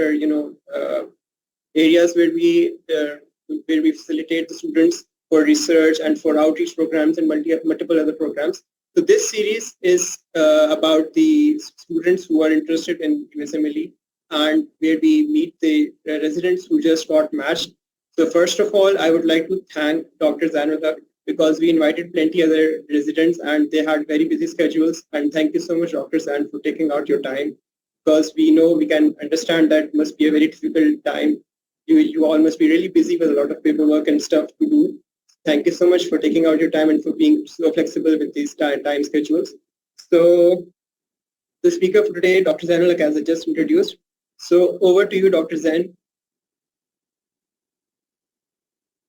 are areas where we facilitate the students for research and for outreach programs and multiple other programs. So this series is about the students who are interested in USMLE, and where we meet the residents who just got matched. So first of all, I would like to thank Dr. Zanota, because we invited plenty other residents and they had very busy schedules. And thank you so much, Dr. Zan, for taking out your time, because we can understand that it must be a very difficult time. You all must be really busy with a lot of paperwork and stuff to do. Thank you so much for taking out your time and for being so flexible with these time schedules. So the speaker for today, Dr. Zainul, as I just introduced. So over to you, Dr. Zain.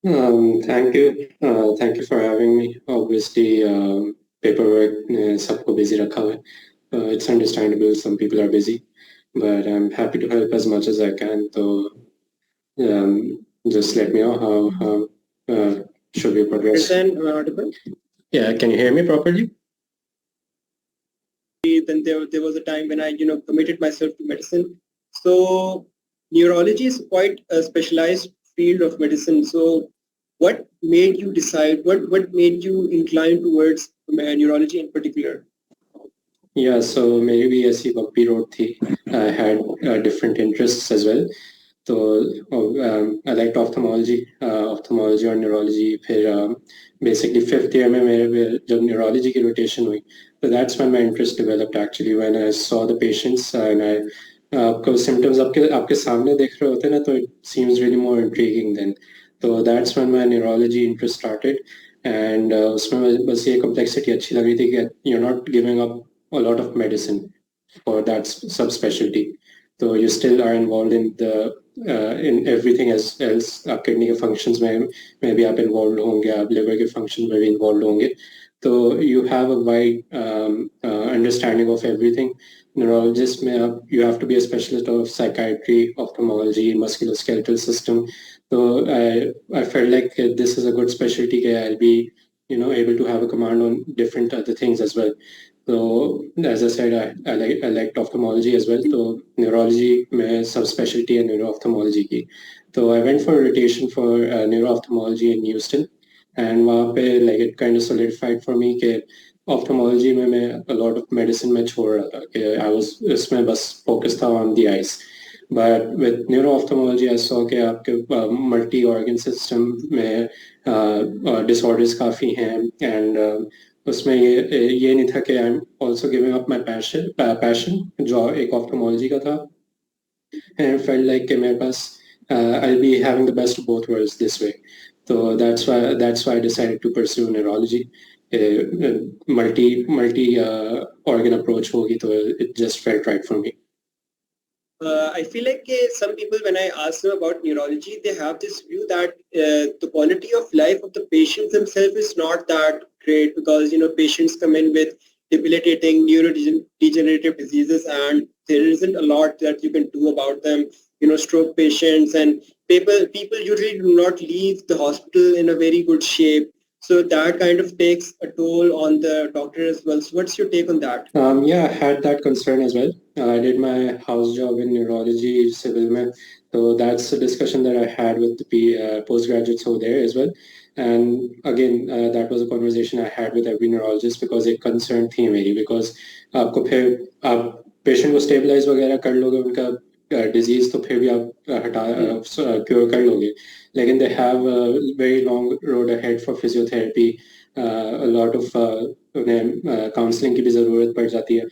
Thank you. Thank you for having me. Obviously, paperwork सबको busy रखा हुआ है. It's understandable. Some people are busy, but I'm happy to help as much as I can. So just let me know how should we progress. Am I audible? Yeah, can you hear me properly? Then there was a time when I committed myself to medicine. So neurology is quite a specialized field of medicine. So what made you decide? What made you incline towards neurology in particular? Yeah, so maybe ऐसी bumpy road थी. I had different interests as well. So I liked ophthalmology और neurology. फिर basically 5th year में मेरे जब neurology की rotation हुई, so that's when my interest developed actually, when I saw the patients and I आपको symptoms आपके सामने देख रहे होते हैं ना, तो it seems really more intriguing then. So that's when my neurology interest started, and उसमें बस ये complexity अच्छी लग रही थी कि you're not giving up a lot of medicine for that subspecialty. So you still are involved in everything else. आप kidney के functions में भी आप involved होंगे, आप liver के functions में भी involved होंगे. So you have a wide understanding of everything. Neurologist में you have to be a specialist of psychiatry, ophthalmology, musculoskeletal system. So I felt like this is a good specialty. I'll be able to have a command on different other things as well. So as I said, I liked ophthalmology as well. So neurology में subspecialty and neuro-ophthalmology की. So I went for a rotation for neuro-ophthalmology in Houston, and वहाँ पे like it kind of solidified for me कि ophthalmology में मैं a lot of medicine में छोड़ रहा था कि I was इसमें बस focus था on the eyes. But with neuro-ophthalmology, I saw कि आपके multi-organ system में disorders काफ़ी हैं, and उसमें ये नहीं था कि I'm also giving up my passion जो एक ophthalmology का था, and I felt like कि मेरे पास I'll be having the best of both worlds this way. So that's why I decided to pursue neurology. Multi organ approach होगी, तो it just felt right for me. I feel like some people, when I ask them about neurology, they have this view that the quality of life of the patients themselves is not that great, because patients come in with debilitating neurodegenerative diseases and there isn't a lot that you can do about them. Stroke patients and people usually do not leave the hospital in a very good shape. So that kind of takes a toll on the doctor as well. So what's your take on that? Yeah, I had that concern as well. I did my house job in neurology, civil में. So that's a discussion that I had with the postgraduates over there as well. And again, that was a conversation I had with every neurologist, because it concerned थी मेरी, because आपको फिर आप patient को stabilize वगैरह कर लोगे उनका disease, तो फिर भी आप cure कर लोगे. Lekin they have a very long road ahead for physiotherapy. A lot of counseling की भी ज़रूरत पड़ जाती है.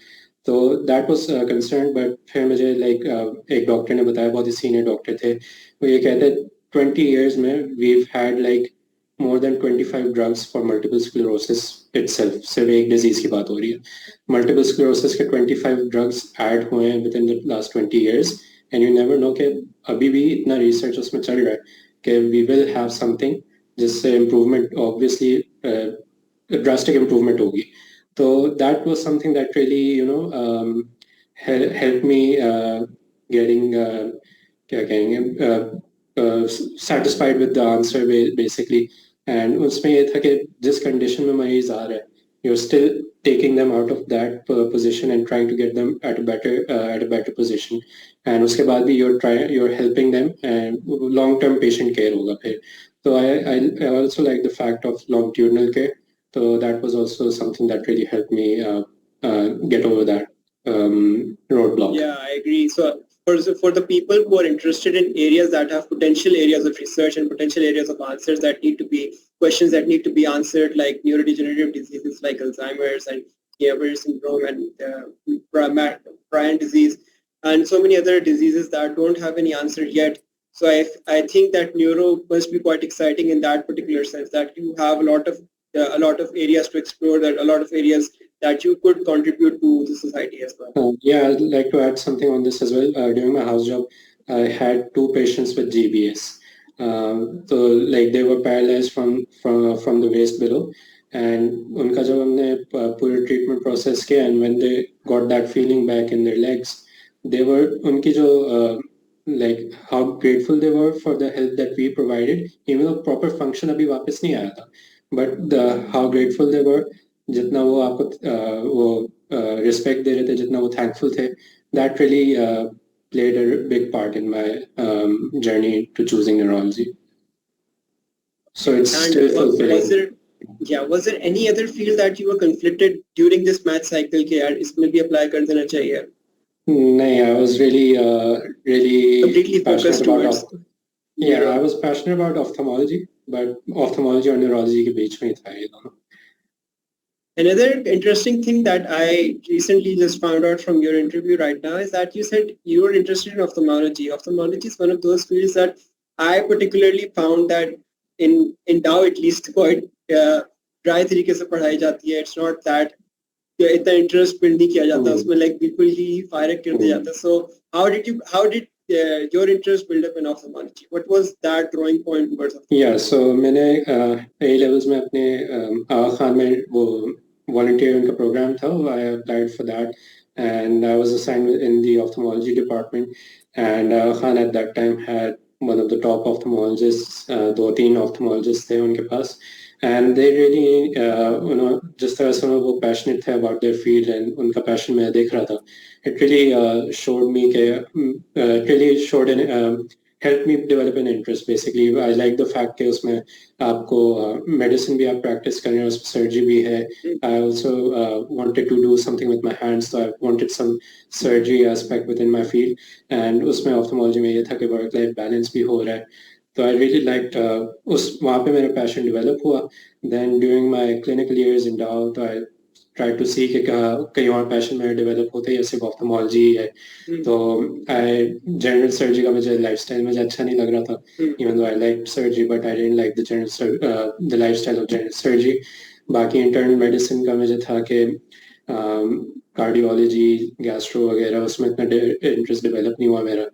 So that was a concern, but फिर मुझे एक डॉक्टर ने बताया, बहुत ही सीनियर डॉक्टर थे, वो ये कहते 20 years में we've had more than 25 drugs for multiple sclerosis itself. सिर्फ एक disease की बात हो रही है. Multiple sclerosis के 25 drugs add हुए हैं within the last 20 years, and you never know कि अभी भी इतना research उसमें चल रहा है कि we will have something जिससे improvement, obviously drastic improvement होगी. So that was something that really helped me getting क्या कहेंगे satisfied with the answer basically. And उसमें ये था कि जिस condition में मरीज आ रहा है, you're still taking them out of that position and trying to get them at a better position. And उसके बाद भी you're helping them and long term patient care होगा फिर. So I also like the fact of longitudinal care. So that was also something that really helped me get over that roadblock. Yeah, I agree. So for the people who are interested in areas that have potential areas of research and potential areas of answers that need to be questions that need to be answered, like neurodegenerative diseases like Alzheimer's and Guillain syndrome and Prion disease, and so many other diseases that don't have any answer yet. So I think that neuro must be quite exciting in that particular sense, that you have a lot of areas to explore, that a lot of areas that you could contribute to the society as well. Yeah, I'd like to add something on this as well. During my house job, I had two patients with GBS. So like they were paralyzed from the waist below, and उनका जब हमने पूरे treatment process किया, and when they got that feeling back in their legs, they were उनकी जो like how grateful they were for the help that we provided, even though proper function अभी वापस नहीं आया था, but how grateful they were, जितना वो आपको वो respect दे रहे थे, जितना वो thankful थे, that really played a big part in my journey to choosing neurology. So it's still fulfilling. Was there any other field that you were conflicted during this math cycle कि यार इसमें भी apply कर देना चाहिए? नहीं, I was really completely focused towards. Yeah, I was passionate about ophthalmology, but ophthalmology और neurology के बीच में ही था ये दोनों. Another interesting thing that I recently just found out from your interview right now is that you said you were interested in ophthalmology. Ophthalmology is one of those fields that I particularly found that in Dow at least quite dry तरीके से पढ़ाई जाती है. It's not that इतना interest build नहीं किया जाता उसमें, like बिल्कुल ही fire कर दिया जाता. So how did your interest build up in ophthalmology? What was that drawing point towards ophthalmology? Yeah, so मैंने A levels में अपने आगा खान में वो volunteering का program था, I applied for that and I was assigned in the ophthalmology department, and Khan at that time had one of the top ophthalmologists, दो-तीन ophthalmologists थे उनके पास, and they really जिस तरह से वो passionate थे about their field and उनका passion मैं देख रहा था, it really showed me it really showed an helped me develop an interest. Basically, I like the fact कि उसमें आपको medicine भी आप practice कर रहे हैं, उसमें surgery भी है. I also wanted to do something with my hands, so I wanted some surgery aspect within my field. And उसमें ophthalmology में ये था कि work-life balance भी हो रहा है. So I really liked वहाँ पे मेरा passion develop हुआ. Then during my clinical years in Dow, I try to see कि कहीं और passion मेरा develop होता है या सिर्फ ophthalmology है. तो general surgery का मुझे lifestyle मुझे अच्छा नहीं लग रहा था. Even though I liked surgery, but I didn't like the lifestyle of general surgery. बाकी internal medicine का मुझे था कि cardiology, gastro वगैरह उसमें इतना interest develop नहीं हुआ मेरा.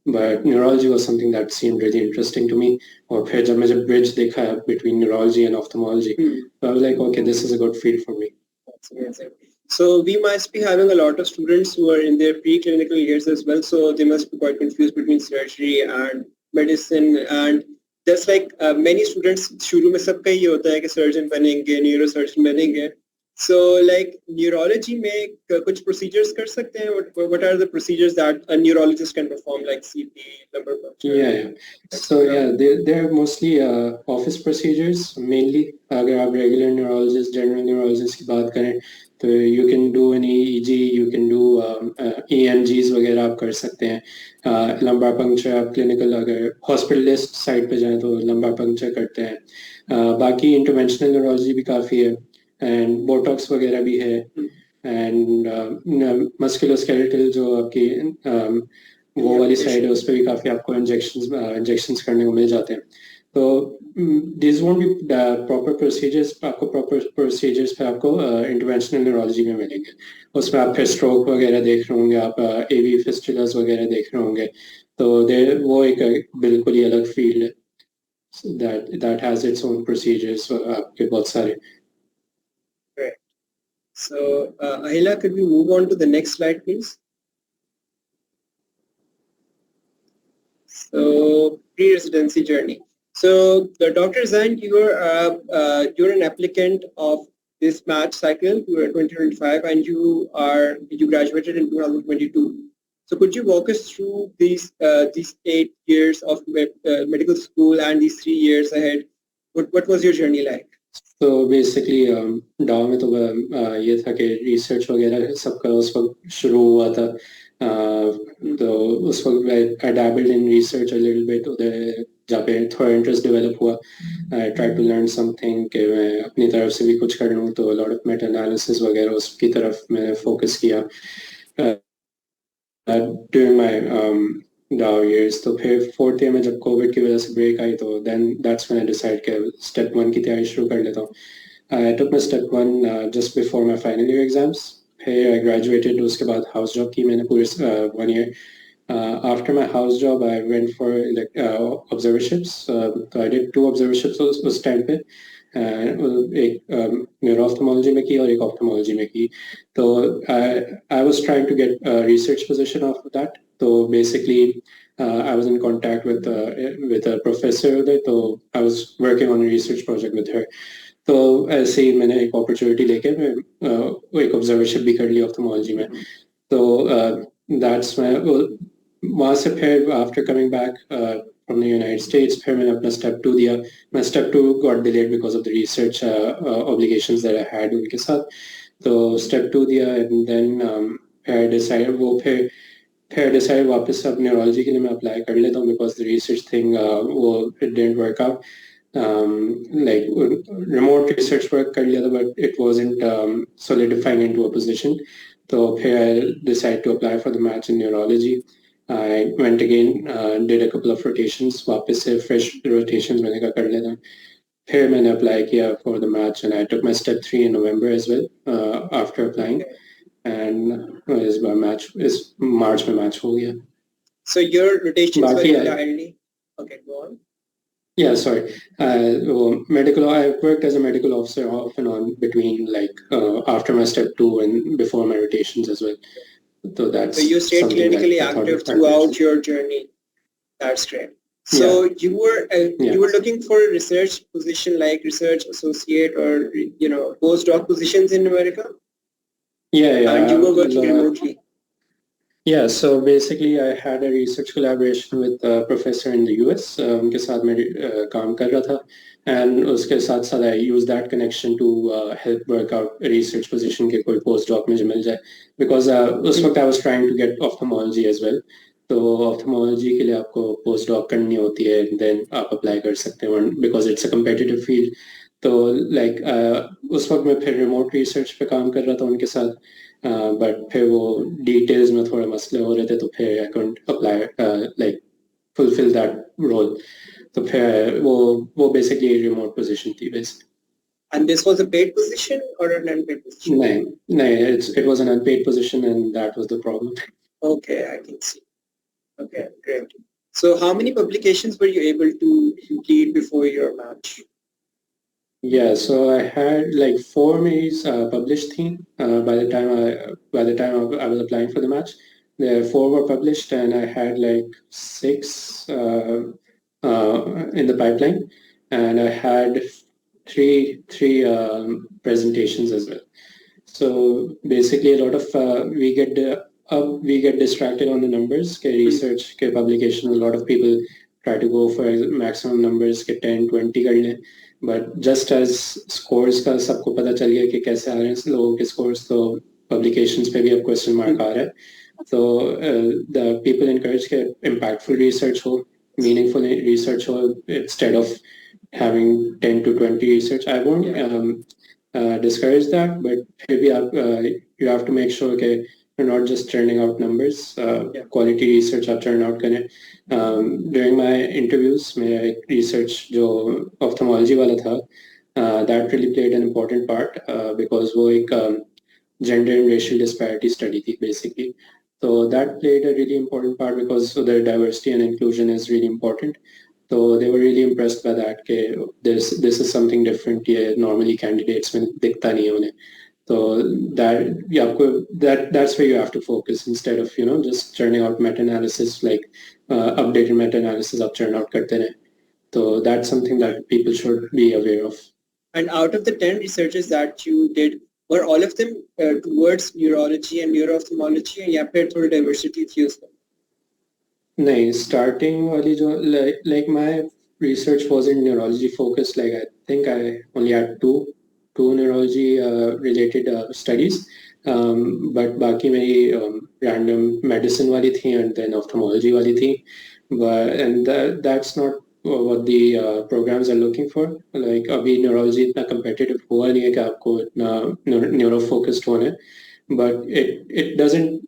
But neurology was something that seemed really interesting to me. और फिर जब मैंने bridge देखा between neurology and ophthalmology, so I was like, okay, this is a good field for me. That's amazing. So we must be having a lot of students who are in their preclinical years as well. So they must be quite confused between surgery and medicine. And just like many students, शुरू में सबका ये होता है कि surgeon बनेंगे, neurosurgeon बनेंगे. So like neurology में कुछ procedures कर सकते हैं? What are the procedures that a neurologist can perform, like CT, lumbar puncture? Yeah. So yeah, they're mostly office procedures mainly. अगर आप regular neurologist, general neurologist की बात करें, तो you can do an EEG, you can do IMGs वगैरह आप कर सकते हैं. lumbar puncture आप clinical अगर hospitalist side पे जाएं तो lumbar puncture करते हैं. बाकी interventional neurology भी काफ़ी है, and botox वगैरह भी है, and musculoskeletal जो आपकी वो वाली साइड है उस पर भी काफ़ी आपको इंजेक्शंस करने को मिल जाते हैं. तो this won't be proper procedures, आपको प्रॉपर प्रोसीजर्स पे आपको इंटरवेंशनल न्यूरोलॉजी में मिलेंगे. उसमें आप फिर स्ट्रोक वगैरह देख रहे होंगे, आप एवी फिस्टुलास वगैरह देख रहे होंगे. तो वो एक बिल्कुल ही अलग फील्ड है that has its own procedures. आपके बहुत सारे. Right. So Ahila, could we move on to the next slide, please? So pre-residency journey. So Dr. Zain, you're an applicant of this match cycle, 2025, and you graduated in 2022. So could you walk us through these 8 years of medical school and these 3 years ahead? What was your journey like? तो basically डाउ में तो ये था कि research वगैरह सबका उस वक्त शुरू हुआ था तो उस वक्त I dabbled in research a little bit उधर जहाँ पे थोड़ा इंटरेस्ट डेवलप हुआ I try to learn something कि मैं अपनी तरफ से भी कुछ कर लूँ तो लॉट ऑफ मेटा एनालिसिस वगैरह उसकी तरफ मैंने फोकस किया ड्यूरिंग माई डाउ years तो फिर फोर्थ ईयर में जब कोविड की वजह से ब्रेक आई तो then that's when I decide कि स्टेप 1 की तैयारी शुरू कर लेता हूँ I took my step 1 just before my final year exams. फिर I graduated उसके बाद house job की मैंने पूरे 1 year. After my house job, I went for observerships. So I did 2 observerships उस time पे. एक neuro-ophthalmology में की और एक ophthalmology में की. तो I was trying to get a research position off of that. So basically, I was in contact with a professor there. So I was working on a research project with her. तो ऐसे ही मैंने एक opportunity लेके मैं एक observation भी कर लिया ऑप्थेमोलॉजी में तो दैट्स मैं वहाँ से फिर after coming back from the United states फिर मैंने अपना स्टेप 2 दिया मैं step 2 got delayed because of the research obligations that I had उनके साथ तो स्टेप 2 दिया एंड देन फिर डिसाइड वापस अब न्यूरोलॉजी के लिए मैं अप्लाई कर लेता हूँ बिकॉज द रिसर्च थिंग वो it didn't work out like remote research work कर लिया था but it wasn't solidifying into a position तो फिर I decided to apply for the match in neurology I went again did a couple of rotations वापस से fresh rotations मैंने कहा कर लेता फिर मैंने apply किया for the match and I took my step 3 in November as well after applying and इस बार match इस March में match हो गया So your rotations were entirely okay go on Yeah, sorry. I worked as a medical officer off and on between after my step 2 and before my rotations as well. So you stayed clinically active throughout your journey. That's great. So you were looking for a research position like research associate or postdoc positions in America? Yeah. And you were working remotely. Yeah, so basically I had a research collaboration with a professor in the US. उनके साथ मैं काम कर रहा था and उसके साथ साथ I used that connection to help work out a research position के कोई postdoc मुझे मिल जाए because उस वक्त I was trying to get ophthalmology as well. तो ophthalmology के लिए आपको postdoc करनी होती है then आप apply कर सकते हैं because it's a competitive field. तो उस वक्त मैं फिर remote research पे काम कर रहा था उनके साथ बट फिर वो डिटेल्स में थोड़े मसले हो रहे थे तो फिर I can't apply fulfill that role तो फिर वो basically a remote position थी basically. And this was a paid position or an unpaid position? No, it was an unpaid position and that was the problem. Okay, I can see. Okay, great. So how many publications were you able to complete before your match? Yeah, so I had 4 mails published theme by the time I was applying for the match. The 4 were published and I had 6 in the pipeline and I had three presentations as well. So basically a lot of we get distracted on the numbers के research के publication a lot of people try to go for maximum numbers के 10 20 कर लें but just as scores का सबको पता चल गया कि कैसे आ रहे हैं लोगों के scores तो publications पे भी अब question mark आ रहा है so the people encourage कि impactful research हो meaningful research हो instead of having 10 to 20 research I won't discourage that but फिर भी आप you have to make sure कि you're not just churning out numbers quality research आप churn out करें during my interviews मेरा एक research जो ophthalmology वाला था that really played an important part because वो एक gender and racial disparity study थी basically so that played a really important part because the diversity and inclusion is really important so they were really impressed by that कि this is something different ये normally candidates में दिखता नहीं है उन्हें so that's where you have to focus instead of just churning out meta-analysis updated meta-analysis आप churn out करते रहे so that's something that people should be aware of. And out of the 10 researches that you did, were all of them towards neurology and neuro-ophthalmology, या फिर थोड़ी diversity थी उसमें? नहीं, starting वाली जो like my research wasn't neurology focused. Like I think I only had two neurology related studies, but बाकी मेरी random medicine वाली थी and then ophthalmology वाली थी, and that's not what the programs are looking for. Like अभी neurology इतना competitive हुआ नहीं है कि आपको इतना neuro focused होना है. But it doesn't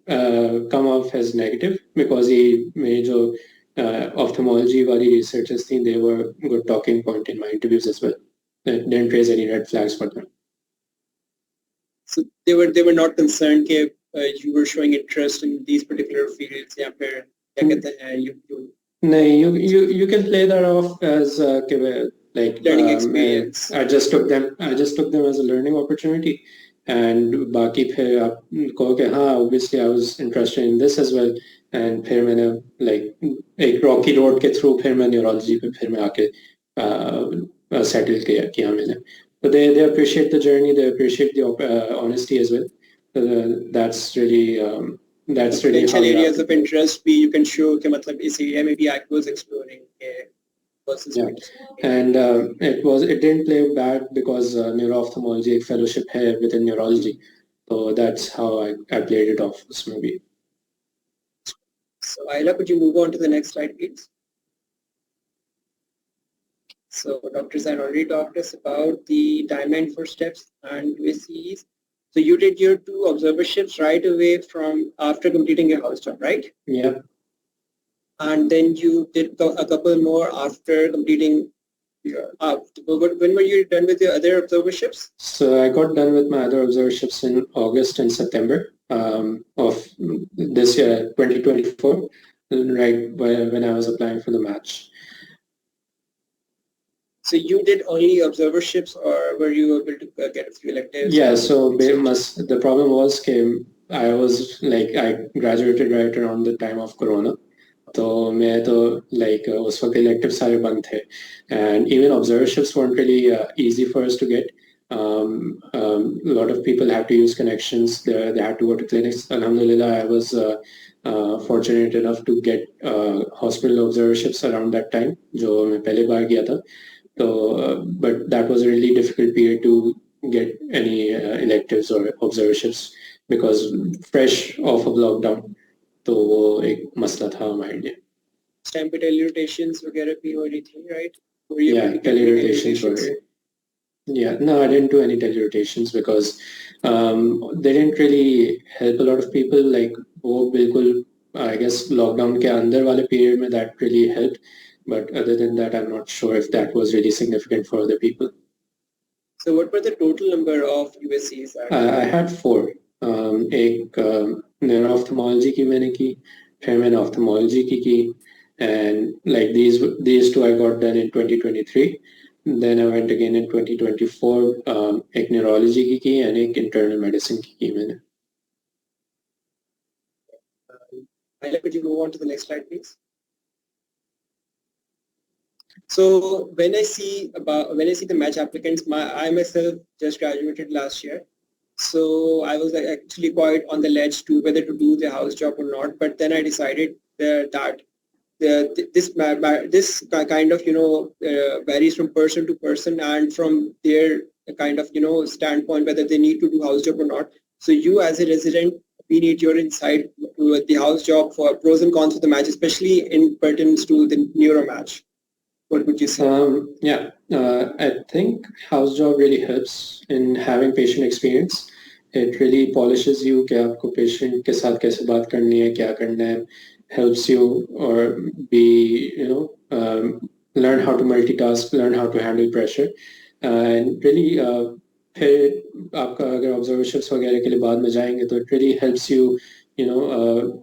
come off as negative because ये मेरी जो ophthalmology वाली researchers थी, they were good talking point in my interviews as well. It didn't raise any red flags for them. So they were not concerned that you were showing interest in these particular fields, या फिर क्या कहते हैं you नहीं, you can play that off as like learning experience. I just took them as a learning opportunity. And बाकी फिर आप कहो कि हाँ, obviously I was interested in this as well. And फिर मैंने like एक rocky road के through फिर मैं neurology पे फिर मैं आके settle किया मैंने. But they appreciate the journey, they appreciate the honesty as well. That's really potential areas of interest भी you can show कि मतलब इस area में भी I was exploring versus yeah. And it didn't play bad because neuro-ophthalmology एक fellowship है within neurology, so that's how I played it off this movie. So Ayla, could you move on to the next slide, please? So Dr. Zain already talked us about the timeline for steps and USCs. So you did your 2 observerships right away from after completing your house job, right? Yeah. And then you did a couple more after completing your, when were you done with your other observerships? So I got done with my other observerships in August and September of this year, 2024, right when I was applying for the match. So you did only observerships, or were you able to get a few electives? Yeah, so the problem was I graduated right around the time of Corona. तो मैं तो like उस वक्त elective सारे बंद थे, and even observerships weren't really easy for us to get. A lot of people had to use connections. They had to go to clinics. Alhamdulillah, I was fortunate enough to get hospital observerships around that time, जो मैं पहले बार गया था. So, but that was a really difficult period to get any electives or observerships because fresh off of lockdown. तो वो एक मसला था हमारे लिए. Stamp telerotations वगैरह भी हो रही थी, right? Yeah, telerotations were. Yeah, no, I didn't do any telerotations because they didn't really help a lot of people. Like वो बिल्कुल, I guess lockdown के अंदर वाले period में that really helped. But other than that, I'm not sure if that was really significant for other people. So what were the total number of USCs? I had 4. एक neuro-ophthalmology की मैंने की, फिर मैंने ophthalmology की, and like these 2 I got done in 2023. Then I went again in 2024. एक neurology की and एक internal medicine की मैंने. Could you move on to the next slide, please? So when I see the match applicants, I myself just graduated last year. So I was actually quite on the ledge to whether to do the house job or not. But then I decided that this kind of varies from person to person and from their kind of standpoint whether they need to do house job or not. So you as a resident, we need your insight to the house job for pros and cons of the match, especially in pertains to the neuro match. What would you say? I think house job really helps in having patient experience. It really polishes you कि आपको patient के साथ कैसे बात करनी है, क्या करना है, helps you or learn how to multitask, learn how to handle pressure, and really फिर आपका अगर observations वगैरह के लिए बाद में जाएंगे तो it really helps you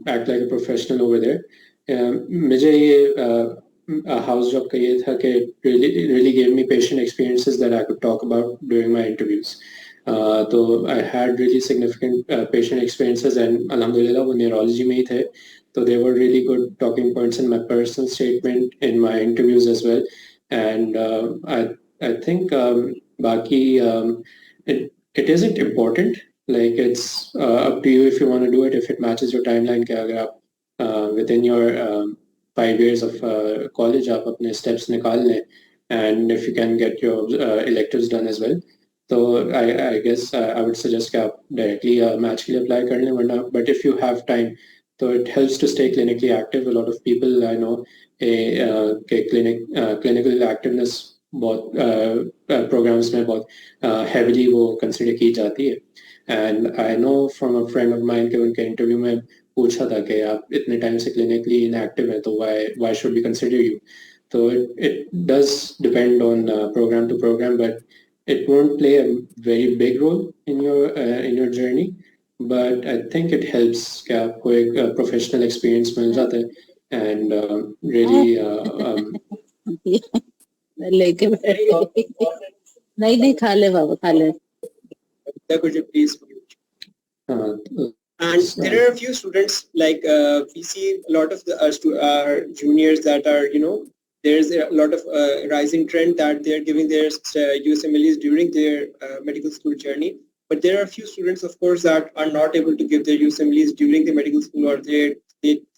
act like a professional over there. मुझे ये house job का ये था कि really gave me patient experiences that I could talk about during my interviews. So I had really significant patient experiences and alhamdulillah वो neurology में ही थे, so they were really good talking points in my personal statement in my interviews as well. And I think Baki, it isn't important. Like it's up to you if you want to do it. If it matches your timeline, कि अगर आप within your 5 years of college आप अपने steps निकाल लें, and if you can get your electives done as well. So I guess I would suggest कि आप directly match के लिए apply कर लें, वरना but if you have time, so it helps to stay clinically active. A lot of people I know clinical activeness बहुत programs में बहुत heavily वो consider की जाती है. And I know from a friend of mine कि उनके interview में पूछा था कि आप इतने टाइम से clinically inactive हैं, तो why should we consider you? So it does depend on program to program, but it won't play a very big role in your journey. But I think it helps कि आपको एक professional experience मिल जाता है, and really लेके नहीं खा ले बाबा, खा ले. Could you please? And there are a few students, like we see a lot of our juniors that are, there's a lot of rising trend that they're giving their USMLEs during their medical school journey. But there are a few students, of course, that are not able to give their USMLEs during the medical school, or they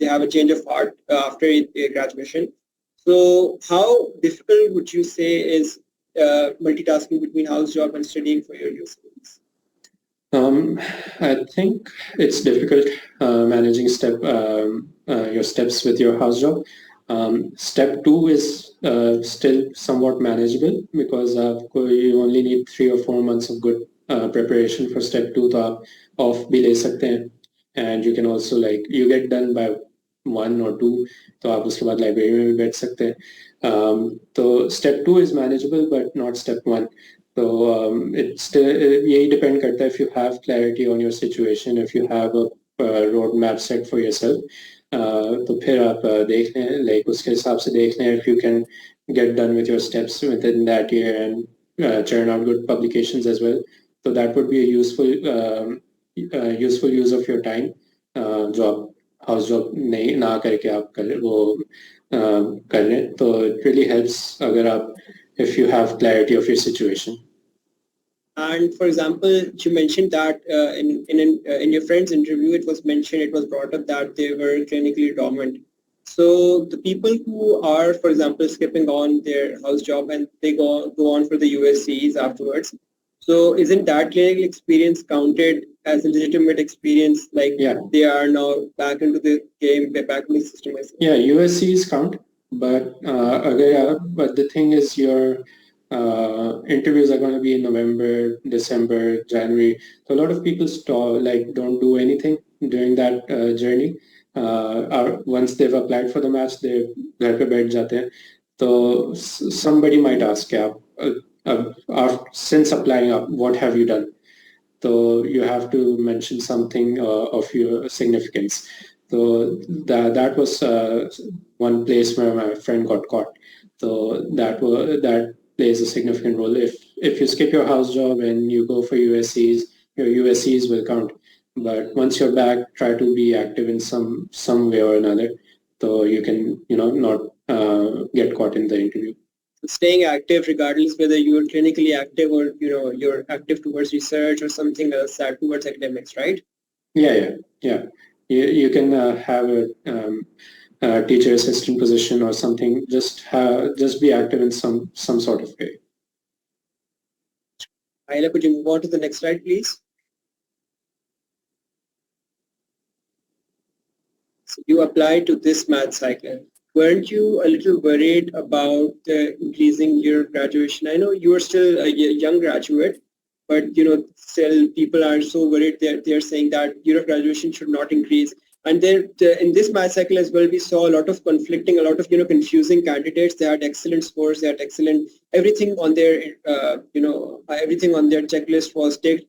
have a change of heart after graduation. So how difficult would you say is multitasking between house job and studying for your USMLEs? I think it's difficult managing your steps with your house job. Step 2 is still somewhat manageable because you only need 3 or 4 months of good preparation for step 2. तो आप off भी ले सकते हैं, and you can also you get done by 1 or 2, तो आप उसके बाद library में भी बैठ सकते हैं. तो step 2 is manageable but not step 1. So it's यही depend करता है if you have clarity on your situation, if you have a roadmap set for yourself. तो फिर आप देख लें, उसके हिसाब से देख लें if you can get done with your steps within that year and churn out good publications as well. So that would be a useful use of your time. जो आप house job नहीं ना करके आप कर लें, तो it really helps अगर आप if you have clarity of your situation. And for example, you mentioned that in your friend's interview, it was brought up that they were clinically dormant. So the people who are, for example, skipping on their house job and they go on for the USCs afterwards. So isn't that clinical experience counted as a legitimate experience? They are now back into the game, back in the system? Yeah, USCs count, but the thing is your interviews are going to be in November, December, January. So a lot of people don't do anything during that journey. Once they've applied for the match, they घर पे बैठ जाते हैं. So somebody might ask, since applying up, what have you done? So you have to mention something of your significance. So that was one place where my friend got caught. So that plays a significant role. If you skip your house job and you go for USCs, your USCs will count. But once you're back, try to be active in some way or another, so you can not get caught in the interview. Staying active regardless whether you're clinically active or you're active towards research or something else towards academics, right? Yeah. You can have a teacher assistant position or something. Just be active in some sort of way. Ayla, could you move on to the next slide, please? So you applied to this math cycle. Weren't you a little worried about increasing your graduation? I know you are still a young graduate, but still people are so worried. They're saying that your graduation should not increase. And then in this math cycle as well, we saw a lot of conflicting, a lot of confusing candidates. They had excellent scores. They had excellent everything on their everything on their checklist was ticked.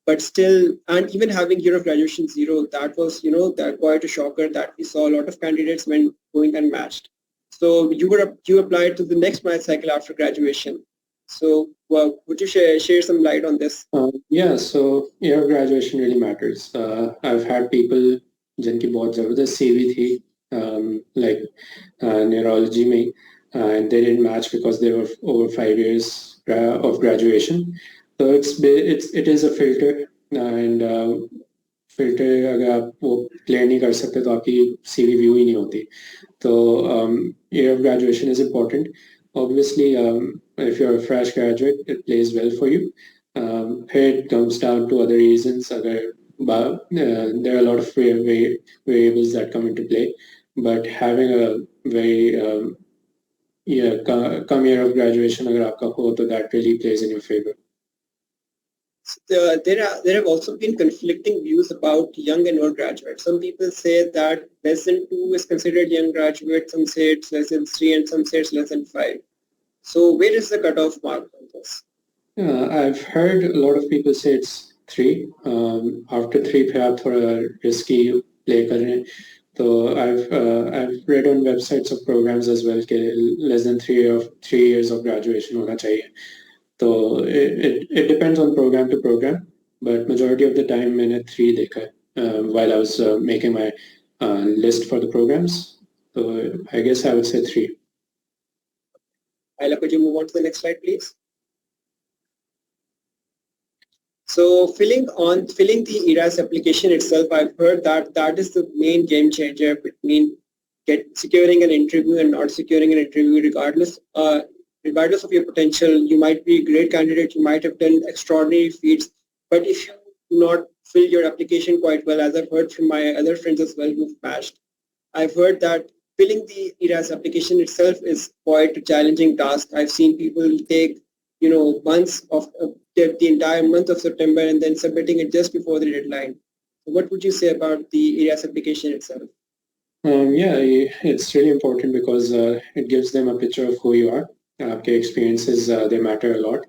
But still, and even having year of graduation 0, that was that quite a shocker that we saw a lot of candidates when going unmatched. So you applied to the next math cycle after graduation. So would you share some light on this? Yeah, so year of graduation really matters. I've had people जिनकी बहुत ज़बरदस्त CV थी, like neurology में, and they didn't match because they were over 5 years of graduation. So it is a filter, and filter अगर आप वो clear नहीं कर सकते तो आपकी CV view ही नहीं होती. So year of graduation is important. Obviously, if you're a fresh graduate, it plays well for you. Here it comes down to other reasons. There are a lot of variables that come into play, but having a very come year of graduation अगर आपका हो तो that really plays in your favor. There have also been conflicting views about young and old graduates. Some people say that less than 2 is considered young graduate, some say it's less than 3, and some say it's less than 5. So where is the cutoff mark on this? I've heard a lot of people say it's 3. After 3 पे आप थोड़ा risky play कर रहे हैं. So I've read on websites of programs as well कि less than 3 years of graduation होना चाहिए. So it depends on program to program, but majority of the time मैंने 3 देखा है while I was making my list for the programs. So I guess I would say 3. Ayla, could you move on to the next slide, please? So filling the ERAS application itself, I've heard that is the main game changer between securing an interview and not securing an interview. Regardless of your potential, you might be a great candidate, you might have done extraordinary feats, but if you do not fill your application quite well, as I've heard from my other friends as well who've passed, I've heard that filling the ERAS application itself is quite a challenging task. I've seen people take months of the entire month of September and then submitting it just before the deadline. So what would you say about the ERAS application itself? Yeah, it's really important because it gives them a picture of who you are. Your experiences, they matter a lot.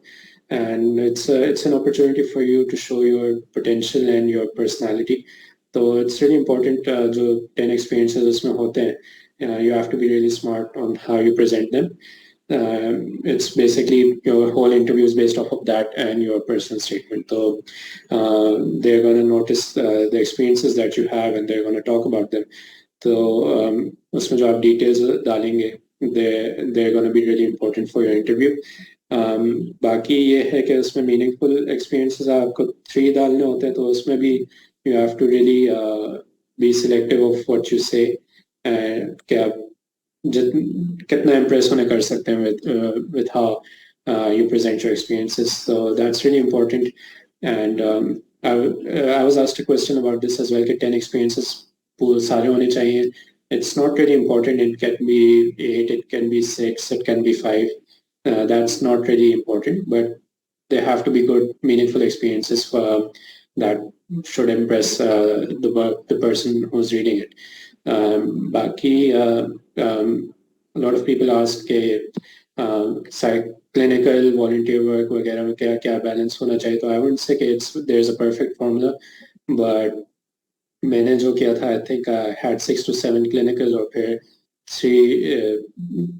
And it's an opportunity for you to show your potential and your personality. So it's really important, जो 10 experiences उसमें होते हैं, you have to be really smart on how you present them. It's basically your whole interview is based off of that and your personal statement. So they're going to notice the experiences that you have and they're going to talk about them. So उसमें जो आप details डालेंगे, they're going to be really important for your interview. बाकी ये है कि उसमें meaningful experiences आपको 3 डालने होते हैं, तो उसमें भी you have to really be selective of what you say and कि आप कितना impress होने कर सकते हैं with how you present your experiences. So that's really important. And I was asked a question about this as well कि 10 experiences सारे होने चाहिए. It's not really important. It can be 8, it can be 6, it can be 5. That's not really important, but they have to be good, meaningful experiences that should impress the person who's reading it. बाकी a lot of people ask कि clinical volunteer work वगैरह में क्या balance होना चाहिए. तो I wouldn't say कि there's a perfect formula, but मैंने जो किया था, I think I had 6 to 7 clinical और फिर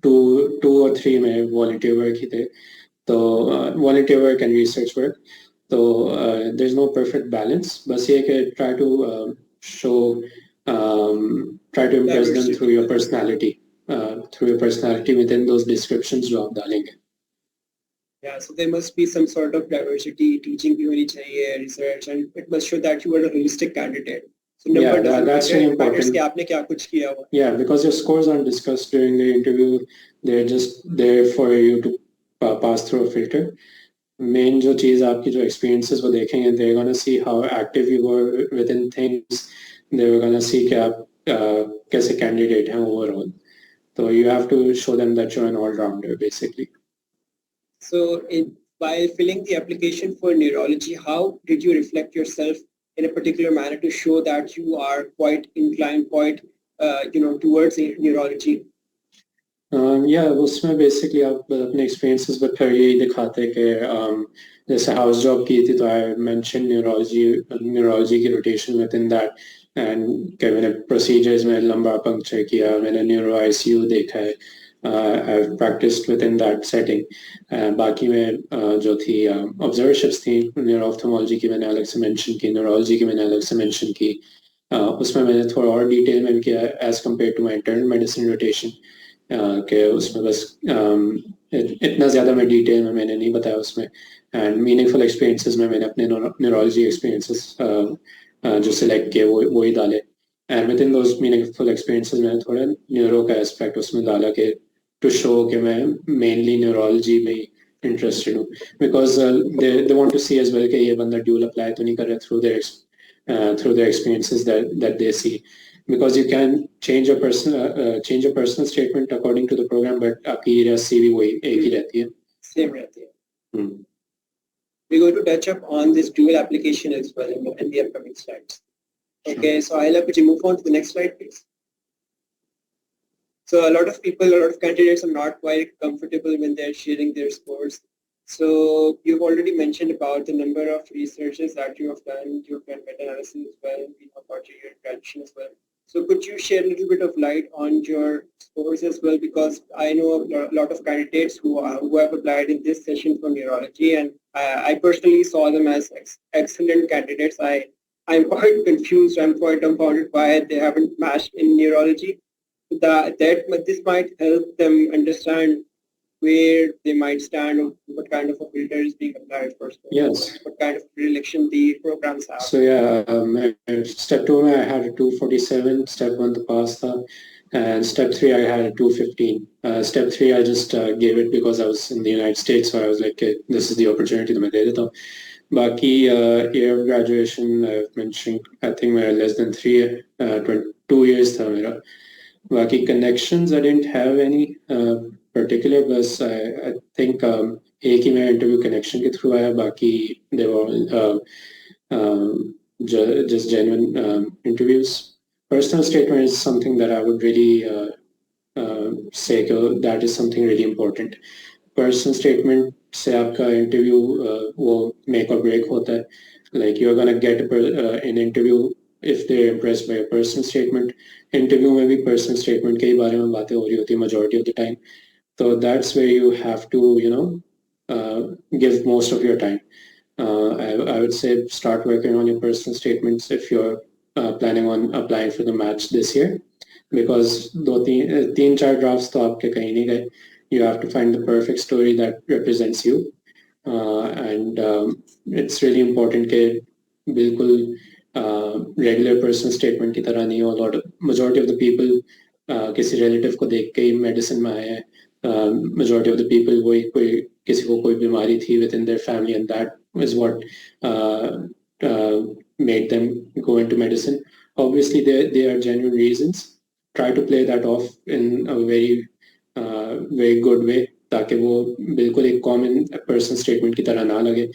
2 or 3 में volunteer work ही थे. तो volunteer work and research work. So there's no perfect balance. बस ये कि try to impress them through your personality within those descriptions जो आप डालेंगे. Yeah, so there must be some sort of diversity, teaching भी होनी चाहिए, research, and it must show that you are a realistic candidate. So that's really important. कि आपने क्या कुछ किया हुआ. Yeah, because your scores aren't discussed during the interview. They're just there for you to pass through a filter. Main जो चीज़ आपकी जो experiences वो देखेंगे, they're gonna see how active you were within things. They're gonna see कि आप कैसे candidate हैं overall. So you have to show them that you're an all-rounder, basically. So while filling the application for neurology, how did you reflect yourself in a particular manner to show that you are quite inclined, towards neurology? Yeah, उसमें basically आप अपने experiences पर फिर यही दिखाते हैं कि जैसे house job की थी तो I mentioned neurology की rotation within that, and कि मैंने procedures में lumbar puncture किया, मैंने neuro ICU देखा है. I've practiced within that setting. बाकी में जो थी observerships थी, neuro-ophthalmology की मैंने अलग से mention की, neurology की मैंने अलग से mention की. उसमें मैंने थोड़ा और detail में किया as compared to my internal medicine rotation. कि उसमें बस इतना ज़्यादा मैं डिटेल में मैंने नहीं बताया उसमें एंड मीनिंगफुल एक्सपीरियंसेस में मैंने अपने न्यूरोलॉजी एक्सपीरियंसेस जो सिलेक्ट किए वो ही डाले and with in those meaningful experiences मैंने थोड़ा न्यूरो का एस्पेक्ट उसमें डाला कि टू शो कि मैं मेनली न्यूरोलॉजी में इंटरेस्टेड हूँ because they want to see as well कि ये बंदा ड्यूल अप्लाई तो नहीं कर रहा through their experiences that they see because you can change your personal statement according to the program but आपकी CV वही एक ही रहती है same रहती है we're going to touch up on this dual application as well in the upcoming slides. Okay, so I'll could you move on to the next slide, please? So a lot of candidates are not quite comfortable when they're sharing their scores. So you've already mentioned about the number of researches that you have done. You've done meta-analysis as well. We know about your tradition as well. So could you share a little bit of light on your scores as well? Because I know a lot of candidates who have applied in this session for neurology, and I personally saw them as excellent candidates. I'm quite confused. I'm quite dumbfounded why they haven't matched in neurology. This might help them understand where they might stand or what kind of a filter is being applied first. Yes. What kind of predilection the programs have. So yeah, step 2 I had a 247, step 1 the pass tha, and step 3 I had a 215. Step 3 I just gave it because I was in the United States, so I was like, okay, this is the opportunity to make it. Baki year of graduation I've mentioned, I think we're less than 2 years tha mera. Baki connections I didn't have any particular, but I think एक ही मैं interview connection के through आया, बाकी they were all just genuine interviews. Personal statement is something that I would really say that is something really important. Personal statement से आपका interview वो make or break होता है. Like you're gonna get an interview if they're impressed by a personal statement. Interview में भी personal statement के ही बारे में बातें हो रही होती है majority of the time. So that's where you have to, give most of your time. I would say start working on your personal statements if you're planning on applying for the match this year, because तीन चार drafts तो आपके कहीं नहीं गए. You have to find the perfect story that represents you, and it's really important कि बिल्कुल regular personal statement की तरह नहीं हो. Majority of the people किसी relative को देख के ही medicine में आए हैं. Majority of the people किसी को कोई बीमारी थी within their family, and that is what made them go into medicine. Obviously there are genuine reasons. Try to play that off in a very good way ताकि वो बिल्कुल एक common person statement की तरह ना लगे.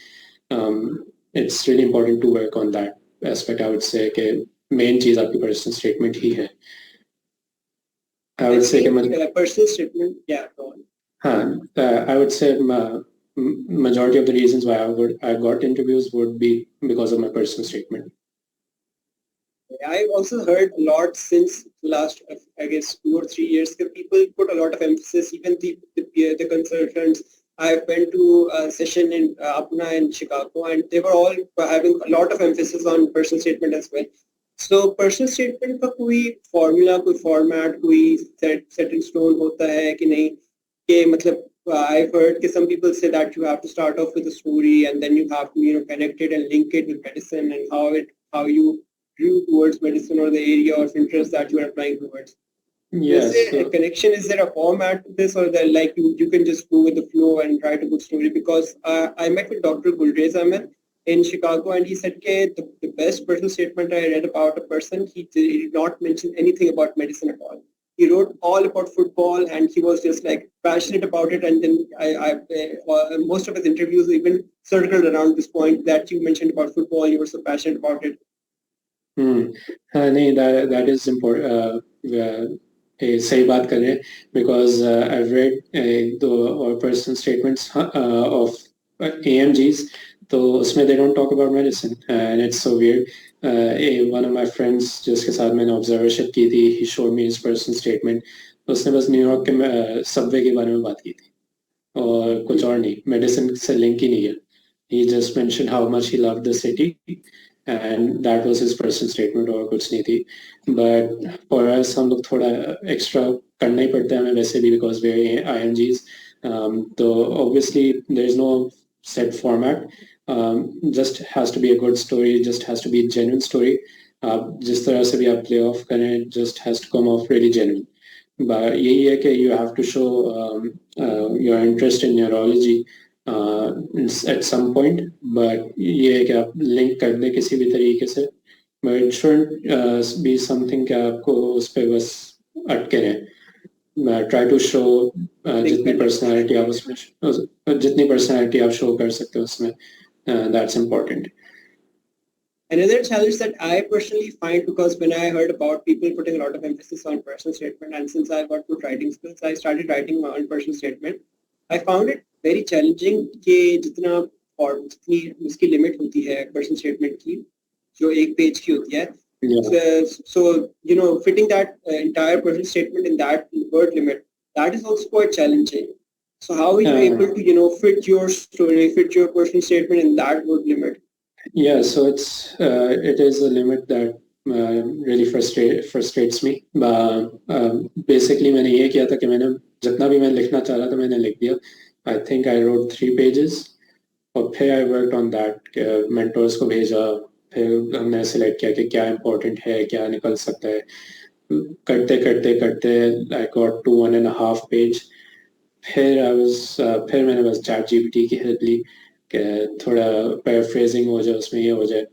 It's really important to work on that aspect. I would say कि main चीज आपकी personal statement ही है. I would say personal statement, yeah, go on. I would say majority of the reasons why I got interviews would be because of my personal statement. I've also heard a lot since last, I guess, 2 or 3 years that people put a lot of emphasis, even the consultants. I went to a session in Apna in Chicago, and they were all having a lot of emphasis on personal statement as well. So personal statement का कोई formula, कोई format, कोई set in stone होता है कि नहीं? कि मतलब I've heard that some people say that you have to start off with a story and then you have to connect it and link it with medicine and how you grew towards medicine or the area of interest that you are applying towards. Yes. Is there a connection? Is there a format to this, or that like you can just go with the flow and write a good story? Because I met with Dr. Gulrez Ahmed in Chicago, and he said that the best personal statement I read about a person, he did not mention anything about medicine at all. He wrote all about football, and he was just like passionate about it. And then most of his interviews even circled around this point that you mentioned about football. You were so passionate about it. That is important. सही बात कर रहे हैं, because I've read the personal statements of IMGs, तो उसमें they don't talk about medicine, and it's so weird. One of my friends जिसके साथ मैंने observership की थी, he showed me his personal statement. उसने बस न्यूयॉर्क के सबवे के बारे में बात की थी और कुछ और नहीं, मेडिसिन से लिंक ही नहीं है. He just mentioned how much he loved the city, and that was his personal statement और कुछ नहीं थी. But for us हम लोग थोड़ा extra करना ही पड़ता है हमें वैसे भी, because we're IMGs. So obviously there is no set format. Just has to be a good story, just has to be a genuine story. जिस तरह से भी आप play off करें, just has to come off really genuine. But यही है कि you have to show your interest in neurology at some point. But ये है कि आप link कर दें किसी भी तरीके से. But it shouldn't be something कि आपको उस पे बस अटके रहें. Try to show जितनी personality आप उसमें जितनी personality आप show कर सकते हो उसमें. That's important. Another challenge that I personally find, because when I heard about people putting a lot of emphasis on personal statement, and since I got good writing skills, I started writing my own personal statement. I found it very challenging कि जितना और जितनी उसकी limit होती है personal statement की, जो एक पेज की होती है. Yeah. So fitting that entire personal statement in that word limit, that is also quite challenging. So how are you able to fit your story, fit your personal statement in that word limit? Yeah, so it is a limit that really frustrates me. Basically मैंने ये किया था कि मैंने जितना भी मैं लिखना चाह रहा था मैंने लिख दिया. I think I wrote 3 pages और फिर I worked on that. mentors को भेजा, फिर हमने select किया कि क्या important है, क्या निकल सकता है. करते I got to 1.5 page. फिर मैंने बस ChatGPT की हेल्प ली कि थोड़ा पैराफ्रेजिंग हो जाए उसमें ये हो जाए.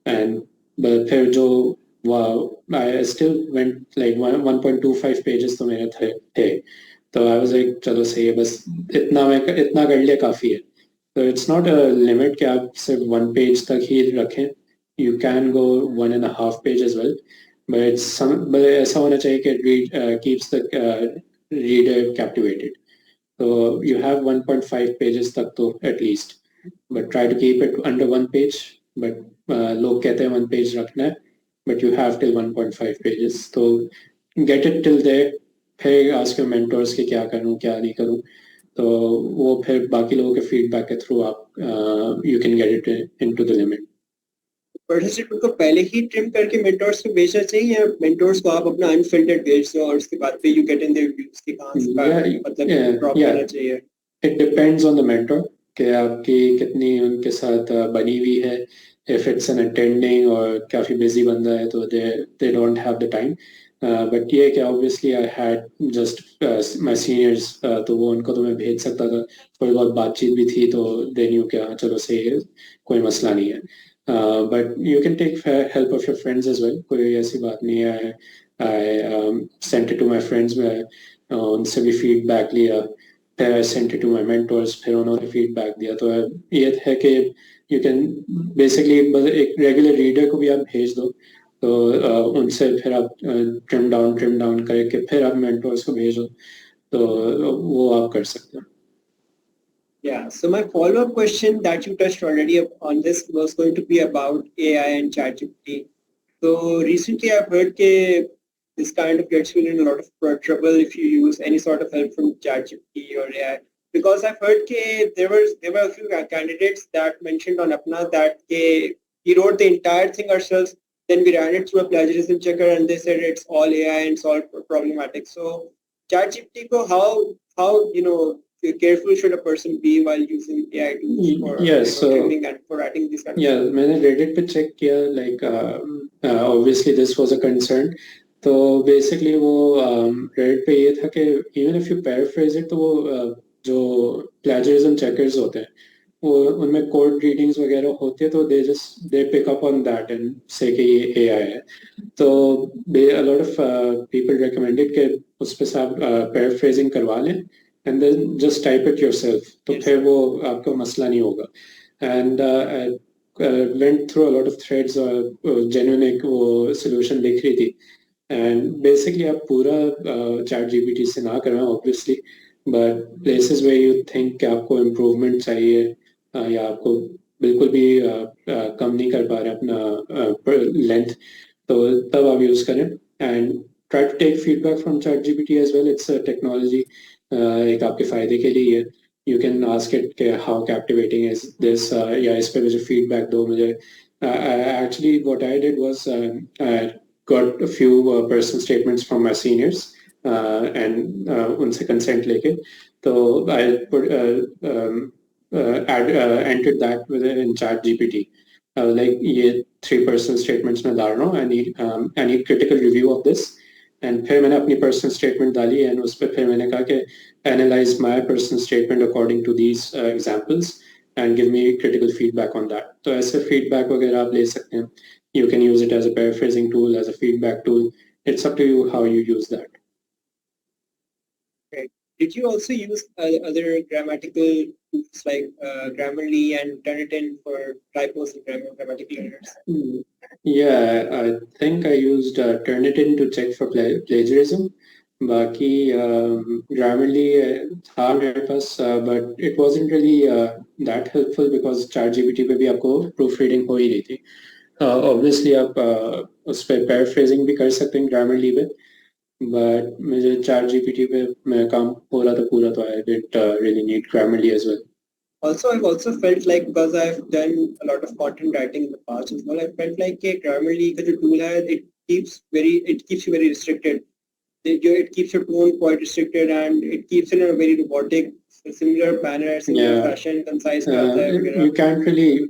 एंड फिर जो I still went like 1.25 pages तो मेरे थे. तो I was like चलो सही है, बस इतना कर लिया काफ़ी है. So it's not a limit कि आप सिर्फ 1 page तक ही रखें. You can go 1.5 page as well. But ऐसा होना चाहिए कि keeps the reader captivated. So you have 1.5 pages तक तो at least, but try to keep it under 1 page. But लोग कहते हैं 1 page रखना है, but you have till 1.5 pages. So get it till there. फिर ask your mentors कि क्या करूँ क्या नहीं करूँ. तो वो फिर बाकी लोगों के feedback के through आप you can get it into the limit. Personal statement को पहले ही ट्रिम करके मेंटर्स को भेजना चाहिए या मेंटर्स को आप अपना अनफिल्टर्ड भेज दो और उसके बाद पे you get in the reviews कि कहां से मतलब ड्रॉप करना चाहिए. It depends on the mentor कि आपकी कितनी उनके साथ बनी हुई है. If it's an attending और काफ़ी busy बंदा है तो they don't have the time. But ये कि obviously I had just my seniors तो वो उनको तो मैं भेज सकता था. थोड़ी बहुत बातचीत भी थी तो they knew कि हाँ चलो सही है, कोई मसला नहीं है. But you can take help of your friends as well. कोई ऐसी बात नहीं है. I sent it to my friends. मैं उनसे भी feedback लिया. फिर I sent it to my mentors. फिर उन्होंने feedback दिया. तो ये है कि you can basically बस एक regular reader को भी आप भेज दो. तो उनसे फिर आप trim down करके फिर आप mentors को भेजो. तो वो आप कर सकते हो. Yeah, so my follow-up question that you touched already on this was going to be about AI and ChatGPT. So recently I've heard that this kind of gets you in a lot of trouble if you use any sort of help from ChatGPT or AI. Because I've heard that there were a few candidates that mentioned on Apna that he wrote the entire thing ourselves, then we ran it through a plagiarism checker and they said it's all AI and it's all problematic. So ChatGPT ko how careful should a person be while using AI tools for training and for writing these kind of things? मैंने Reddit पे check किया, like obviously this was a concern. तो basically वो Reddit पे ये था कि even if you paraphrase it तो वो जो plagiarism checkers होते हैं वो उनमें code readings वगैरह होते हैं तो they pick up on that and say कि ये AI है. तो a lot of people recommended कि उस पे से आप paraphrasing करवा लें and then just type it yourself. तो फिर वो आपको मसला नहीं होगा. And I went through a lot of threads और genuine एक वो solution लिख रही थी. And basically आप पूरा ChatGPT से ना करना obviously, but places where you think कि आपको improvement चाहिए या आपको बिल्कुल भी कम नहीं कर पा रहे अपना length, तो तब आप use करें. And try to take feedback from ChatGPT as well. It's a technology. एक आपके फायदे के लिए है. You can ask it कि how captivating is this या इस पे मुझे feedback दो मुझे. Actually what I did was I got a few personal statements from my seniors and उनसे consent लेके So I put entered that in chat GPT. I was like, ये 3 personal statements मैं डाल रहा हूँ. I need critical review of this. And फिर मैंने अपनी personal statement डाली and उस पर फिर मैंने कहा कि analyze my personal statement according to these examples and give me critical feedback on that. तो ऐसे feedback वगैरह आप ले सकते हैं. You can use it as a paraphrasing tool, as a feedback tool. It's up to you how you use that. Okay. Did you also use other grammatical tools like Grammarly and Turnitin for typos and grammatical errors? Yeah, I think I used Turnitin to check for plagiarism. बाकी Grammarly था मेरे पास, but it wasn't really that helpful because ChatGPT पे भी आपको proofreading हो ही रही थी. Obviously आप उस पर paraphrasing भी कर सकते हैं Grammarly पे, but मुझे ChatGPT पे मेरा काम हो रहा था पूरा, तो I didn't really need Grammarly as well. Also, I've also felt like, because I've done a lot of content writing in the past as well, I felt like a Grammarly का जो tool है, it keeps you very restricted. It keeps your tone quite restricted and it keeps it in a very robotic, similar manner, similar fashion, concise. You can't really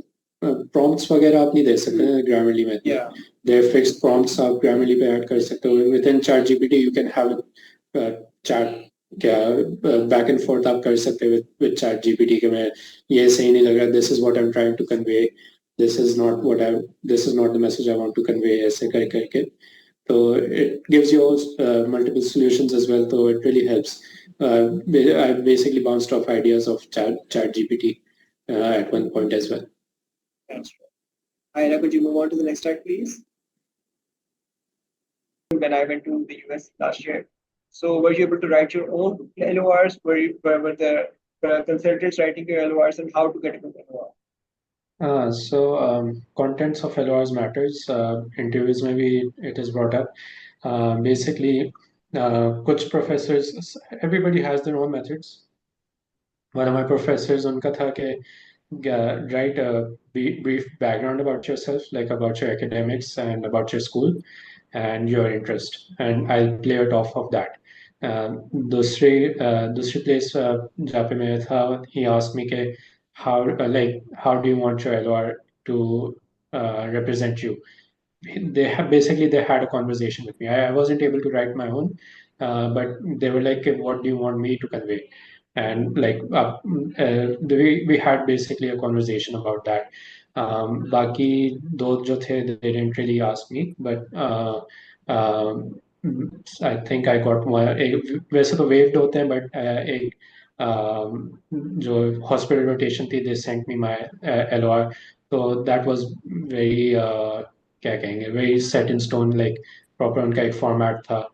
prompts वगैरह आप नहीं दे सकते हैं Grammarly में. Yeah. There are fixed prompts आप Grammarly पे add कर सकते हो. Within ChatGPT you can have a chat back and forth आप कर सकते हो with ChatGPT कि मैं ये सही नहीं लग रहा, this is what I'm trying to convey, this is not the message I want to convey, ऐसे करके. So it gives you multiple solutions as well. So it really helps. I basically bounced off ideas of ChatGPT at one point as well. That's right. Ira, could you move on to the next slide, please? When I went to the US last year, so were you able to write your own LORs? Were the consultants writing your LORs, and how to get a good LOR? Contents of LORs matters. Interviews maybe it is brought up. Basically, कुछ professors, everybody has their own methods. One of my professors, उनका था कि write a brief background about yourself, like about your academics and about your school and your interest, and I'll play it off of that. दूसरी place जहाँ पे मैं था, he asked me कि how do you want your LOR to represent you? They had a conversation with me. I wasn't able to write my own, but they were like, what do you want me to convey? And like we had basically a conversation about that. बाकी दो जो थे, they didn't really ask me, but I think I got one. वैसे तो waived होते हैं, but एक जो hospital rotation थी, they sent me my LOR. So that was very क्या कहेंगे, very set in stone, like proper उनका एक format था,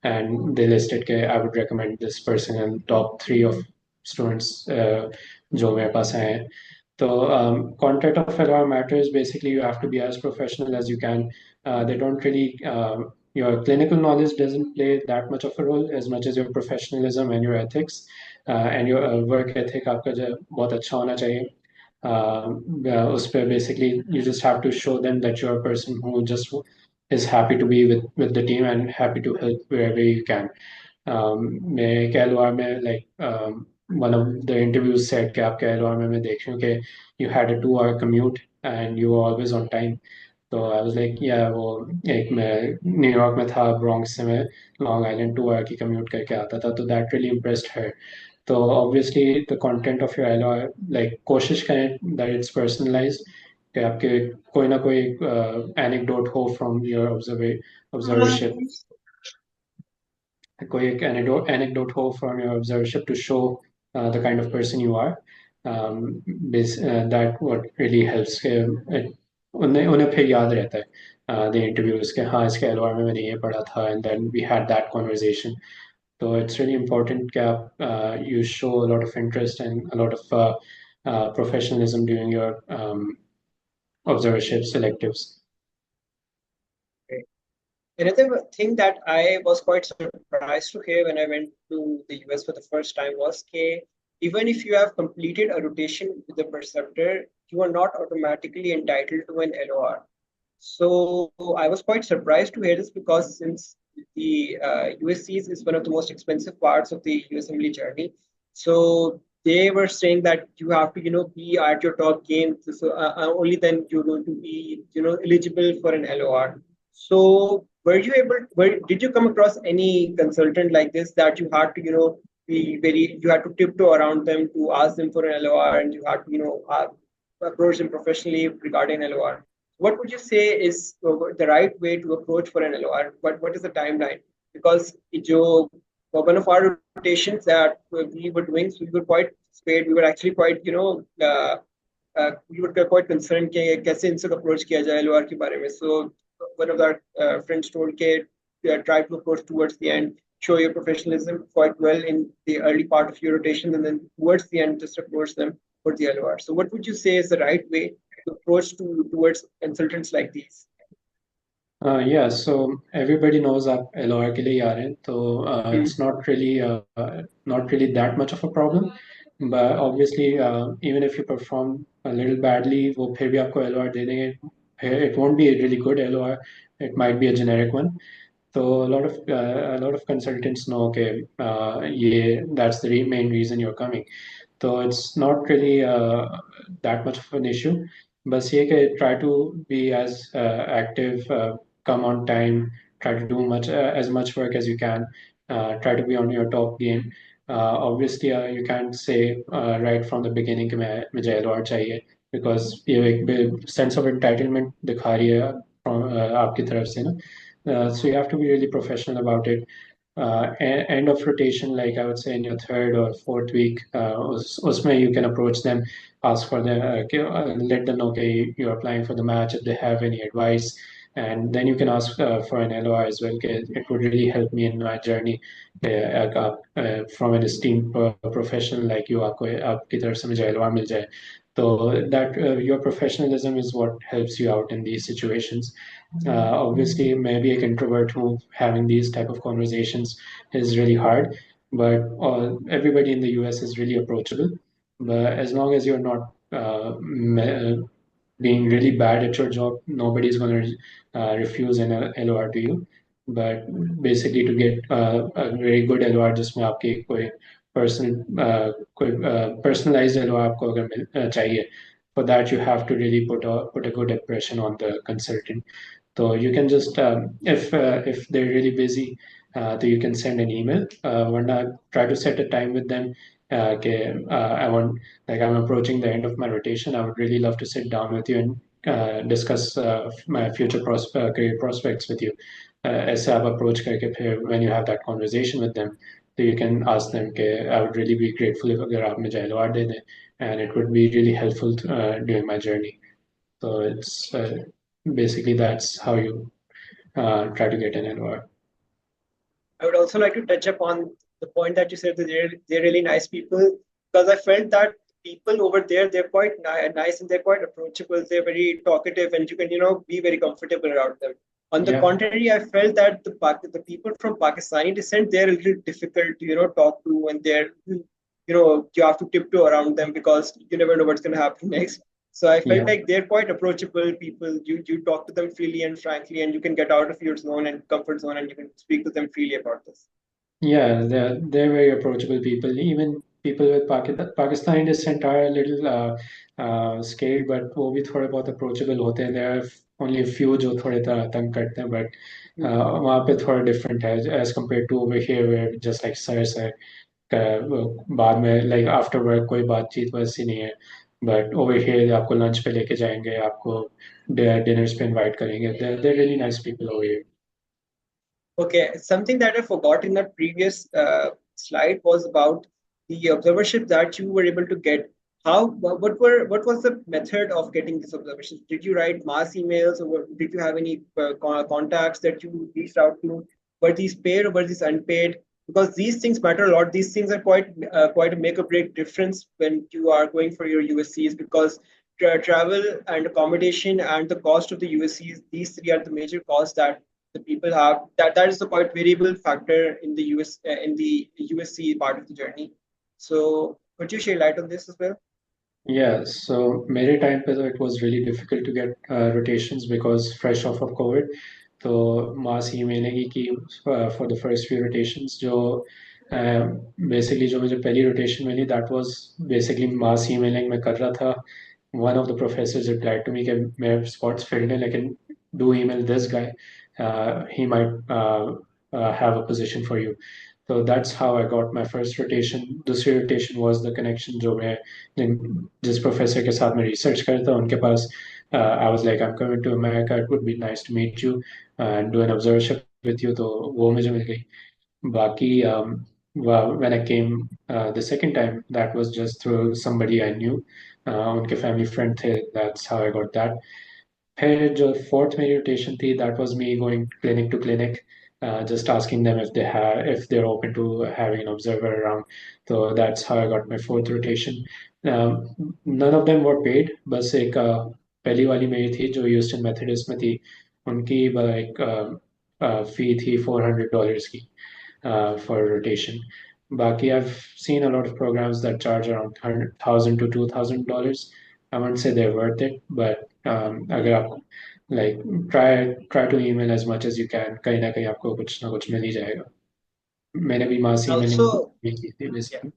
and they listed कि I would recommend this person and top 3 of students जो मेरे पास आए हैं. So content of LOR matters. Basically, you have to be as professional as you can. They don't really, your clinical knowledge doesn't play that much of a role as much as your professionalism and your ethics and your work ethic आपका जो बहुत अच्छा होना चाहिए. उस पे basically you just have to show them that you're a person who just is happy to be with the team and happy to help wherever you can. मैं LOR में like one of the interviews said कि आपके LOR में मैं देख रही हूँ कि you had a 2-hour commute and you were always on time. So I was like, yeah, वो एक मैं न्यूयॉर्क में था, ब्रॉन्क्स से मैं लॉन्ग आइलैंड 2 hour की commute करके आता था, तो that really impressed her. So obviously the content of your LOR, like कोशिश करें that it's personalized, कि आपके कोई ना कोई anecdote हो from your observership, कोई एक anecdote हो from your observership to show the kind of person you are. That what really helps कि उन्हें फिर याद रहता है the interviews के हाँ इसके LOR में मैंने ये पढ़ा था, and then we had that conversation. So it's really important that you show a lot of interest and a lot of professionalism during your observership selectives. Another thing that I was quite surprised to hear when I went to the US for the first time was that even if you have completed a rotation with the preceptor, you are not automatically entitled to an LOR. So I was quite surprised to hear this, because since the USCs is one of the most expensive parts of the USMLE journey, So they were saying that you have to, be at your top game. So only then you're going to be, eligible for an LOR. So did you come across any consultant like this that you had to, you had to tiptoe around them to ask them for an LOR, and you had to, approach them professionally regarding LOR? What would you say is the right way to approach for an LOR? What is the timeline? Because one of our rotations that we were doing, so we were quite scared. We were actually quite, we were quite concerned कि कैसे इनसे approach किया जाए LOR के बारे में. So one of our friends told कि try to approach towards the end, show your professionalism quite well in the early part of your rotation, and then towards the end just approach them for the LOR. So what would you say is the right way to approach towards consultants like these? Yeah, so everybody knows आप LOR के लिए ही आ रहे हैं, तो it's not really that much of a problem. But obviously, even if you perform a little badly, वो फिर भी आपको LOR दे देंगे. It won't be a really good LOR. It might be a generic one. So a lot of consultants know, okay, that's the main reason you're coming. So it's not really that much of an issue. But ये कि try to be as active, come on time, try to do as much work as you can, try to be on your top game. Obviously, you can't say right from the beginning कि मुझे LOR चाहिए, because ये एक sense of entitlement दिखा रही है आपकी तरफ से ना. So you have to be really professional about it. End of rotation, like I would say in your third or fourth week, usme you can approach them, ask for them, let them know, okay, you're applying for the match, if they have any advice, and then you can ask for an LOI as well. It would really help me in my journey from an esteemed professional like you. आपकी तरफ से मुझे LOI मिल जाए. So that your professionalism is what helps you out in these situations. Obviously, maybe an introvert who having these type of conversations is really hard, but everybody in the US is really approachable. But as long as you're not being really bad at your job, nobody's going to refuse an LOR to you. But basically, to get a very good LOR, जिसमें आपके कोई personalized LOR आपको अगर चाहिए, for that you have to really put a good impression on the consultant. So you can just, if they're really busy, so you can send an email. Try to set a time with them. I'm approaching the end of my rotation. I would really love to sit down with you and discuss my future career prospects with you. ऐसे आप approach करके फिर when you have that conversation with them, so you can ask them कि I would really be grateful if अगर आप मुझे LOR दे दें, and it would be really helpful during my journey. So it's basically that's how you try to get an LOR. I would also like to touch upon the point that you said that they're really nice people, because I felt that people over there, they're quite nice and they're quite approachable. They're very talkative, and you can be very comfortable around them. On the contrary, I felt that the people from Pakistani descent, they're a little difficult to talk to, and they're you have to tiptoe around them because you never know what's going to happen next. So I felt like they're quite approachable people. You talk to them freely and frankly, and you can get out of your zone and comfort zone, and you can speak to them freely about this. Yeah, they're very approachable people. Even people with Pakistani descent are a little scared, but वो भी थोड़े बहुत approachable होते हैं. There are only a few जो थोड़े तंग करते हैं, but वहाँ पे थोड़ा different है as compared to over here, where just like sir बाद में like after work कोई बातचीत वैसी नहीं है. But over here आपको lunch पे लेके जाएंगे, आपको dinners पे invite करेंगे. They're really nice people over here. Okay, something that I forgot in the previous slide was about the observership that you were able to get. What was the method of getting these observations? Did you write mass emails, or did you have any contacts that you reached out to? Were these paid or were these unpaid? Because these things matter a lot. These things are quite a make or break difference when you are going for your USCs, because travel and accommodation and the cost of the USCs, these three are the major costs that the people have. That is a quite variable factor in the USC part of the journey. So could you share light on this as well? Yeah, so मेरे time पे तो it was really difficult to get rotations because fresh off of COVID, तो mass ही मिलेगी कि for the first few rotations जो basically जो मुझे पहली रोटेशन मिली that was basically mass emailing में कर रहा था. One of the professors replied to me कि मैं स्पोर्ट्स फील्ड है लेकिन do email this guy, he might have a position for you. So that's how I got my first rotation. दूसरी rotation was the connection जो मैं जिस professor के साथ मैं रिसर्च करता हूँ उनके पास. I was like I'm coming to America, it would be nice to meet you and do an observership with you. तो वो मुझे मिल गई. Baki, well, when I came the second time, that was just through somebody I knew. उनके family friend थे. That's how I got that. फिर जो fourth मेरी rotation थी, that was me going clinic to clinic, just asking them if they're open to having an observer around. So that's how I got my fourth rotation. None of them were paid. बस एक पहली वाली मेरी थी जो Houston Methodist में थी. उनकी एक फी थी $400 की for rotation. Baki, I've seen a lot of programs that charge around $100,000 to $2,000. I wouldn't say they're worth it, but अगर आप like try to email as much as you can. कहीं ना कहीं आपको कुछ ना कुछ मिल ही जाएगा. मैंने भी mass emailing Also, भी की थी yeah. basically.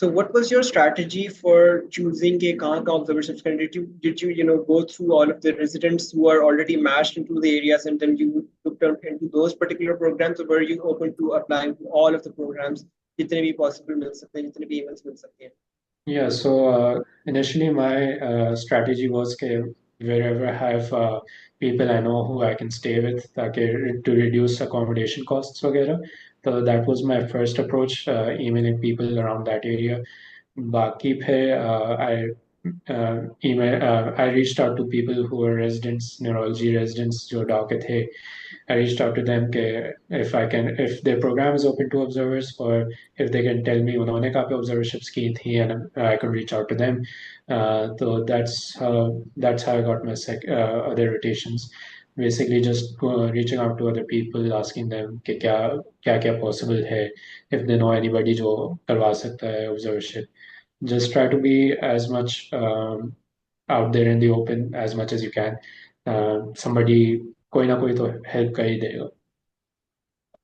So what was your strategy for choosing a kahan ka observations? Did you go through all of the residents who are already matched into the areas and then you looked into those particular programs, or were you open to applying to all of the programs? जितने भी possible मिल सकते हैं, जितने भी emails मिल सकते हैं. Yeah, so initially my strategy was that wherever I have people I know who I can stay with to reduce accommodation costs वगैरह. So that was my first approach, emailing people around that area. बाकी फिर I reached out to people who were residents, neurology residents जो डाउ के थे. I reached out to them if their program is open to observers or if they can tell me उन्होंने कहाँ पे observerships की थी and I could reach out to them. So that's how I got my other rotations. Basically just reaching out to other people, asking them कि क्या possible है, if they know anybody जो करवा सकता है observership. Just try to be as much out there in the open as much as you can. Somebody कोई ना कोई तो help कर ही देगा.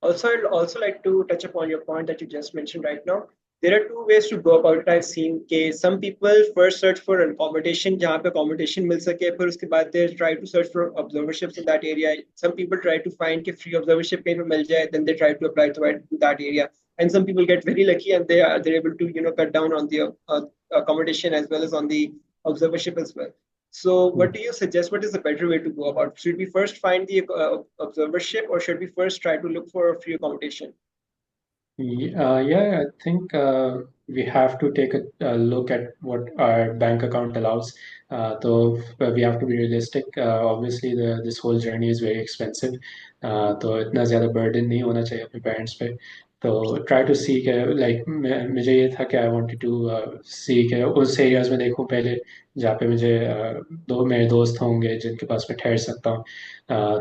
Also, I'd also like to touch upon your point that you just mentioned right now. There are two ways to go about it. I've seen that some people first search for an accommodation, जहाँ पे accommodation मिल सके, फिर उसके बाद they try to search for observerships in that area. Some people try to find कि free observership कहीं पे मिल जाए, then they try to apply to that area. And some people get very lucky and they're able to cut down on the accommodation as well as on the observership as well. So, what do you suggest? What is the better way to go about? Should we first find the observership, or should we first try to look for a free accommodation? Yeah, I think we have to take a look at what our bank account allows. So we have to be realistic. Obviously, this whole journey is very expensive. तो इतना ज़्यादा burden नहीं होना चाहिए अपने parents पे. तो try to see कि like मुझे ये था कि I wanted to see कि उस areas में देखूं पहले जहाँ पे मुझे मेरे दोस्त होंगे जिनके पास मैं ठहर सकता हूँ.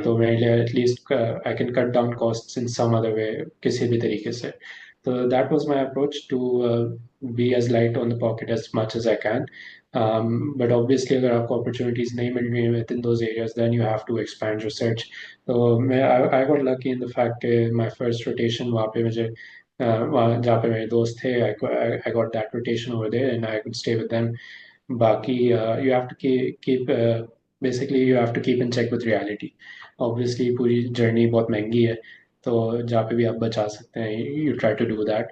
तो मेरे लिए at least I can cut down costs in some other way किसी भी तरीके से. So that was my approach to be as light on the pocket as much as I can. But obviously, अगर आपको opportunities नहीं मिल रही हैं within those areas, then you have to expand your search. So I got lucky in the fact that my first rotation वहाँ पे मुझे वहाँ जहाँ पे मेरे दोस्त थे, I got that rotation over there and I could stay with them. बाकी you have to keep basically you have to keep in check with reality. Obviously पूरी journey बहुत महंगी है. तो जहाँ पे भी आप बचा सकते हैं, you try to do that.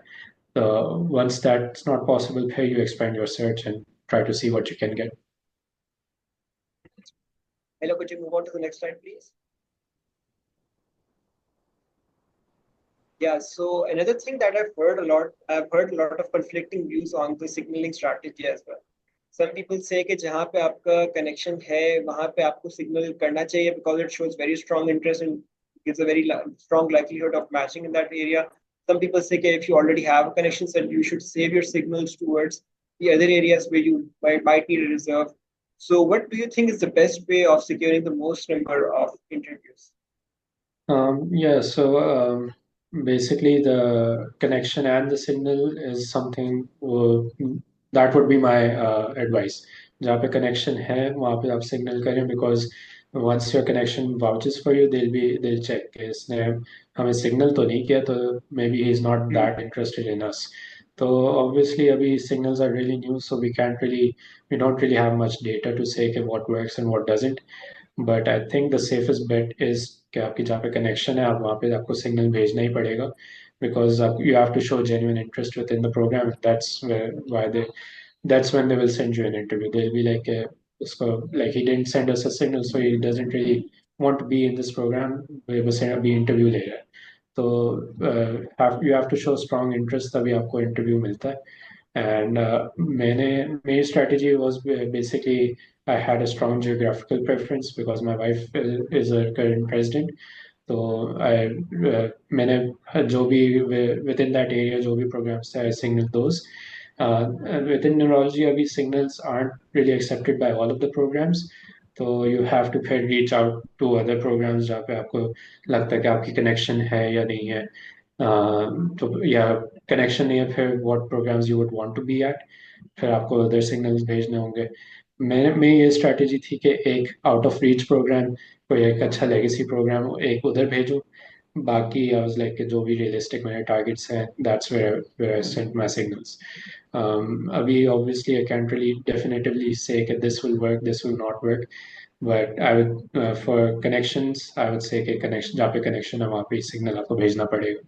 Once that's not possible, here you expand your search and try to see what you can get. Hello, could you move on to the next slide, please? Yeah, so another thing that I've heard a lot of conflicting views on the signaling strategy as well. Some people say कि जहाँ पे आपका connection है, वहाँ पे आपको signal करना चाहिए because it shows very strong interest and gives a very strong likelihood of matching in that area. Some people say that if you already have a connection, then you should save your signals towards the other areas where you might need a reserve. So what do you think is the best way of securing the most number of interviews? Yeah, so basically the connection and the signal is something that would be my advice. जहाँ पे connection है वहाँ पे आप signal करें because once your connection vouches for you, they'll check कि इसने हमें सिग्नल तो नहीं किया, तो maybe he is not that interested in us. तो ऑब्वियसली अभी signals are really new, so we don't really have much data to say कि what works and what doesn't. But I think the safest bet is कि आपकी जहाँ पे connection है, आप वहाँ पे आपको signal भेजना ही पड़ेगा, because you have to show genuine interest within the program. That's when they will send you an interview. They'll be like, like he didn't send us a signal, so he doesn't really want to be in this program. We will send अभी interview ले रहा है. तो you have to show strong interest, तभी आपको interview मिलता है. And my strategy was basically I had a strong geographical preference because my wife is a current resident. तो मैंने जो भी within that area जो भी programs थे, I signaled those. And within neurology, अभी signals aren't really accepted by all of the programs. तो you have to फिर reach out to other programs जहाँ पे आपको लगता है कि आपकी connection है या नहीं है. तो या connection नहीं है, फिर what programs you would want to be at, फिर आपको other signals भेजने होंगे. मैं ये strategy थी कि एक out of reach program, कोई एक अच्छा legacy program एक उधर भेजूं. बाकी I was like कि जो भी realistic मेरे targets हैं, that's where I sent my signals. Abhi obviously I can't really definitively say that this will work, this will not work, but I would for connections I would say कि connection जहाँ पे connection है वहाँ पे signal आपको भेजना पड़ेगा.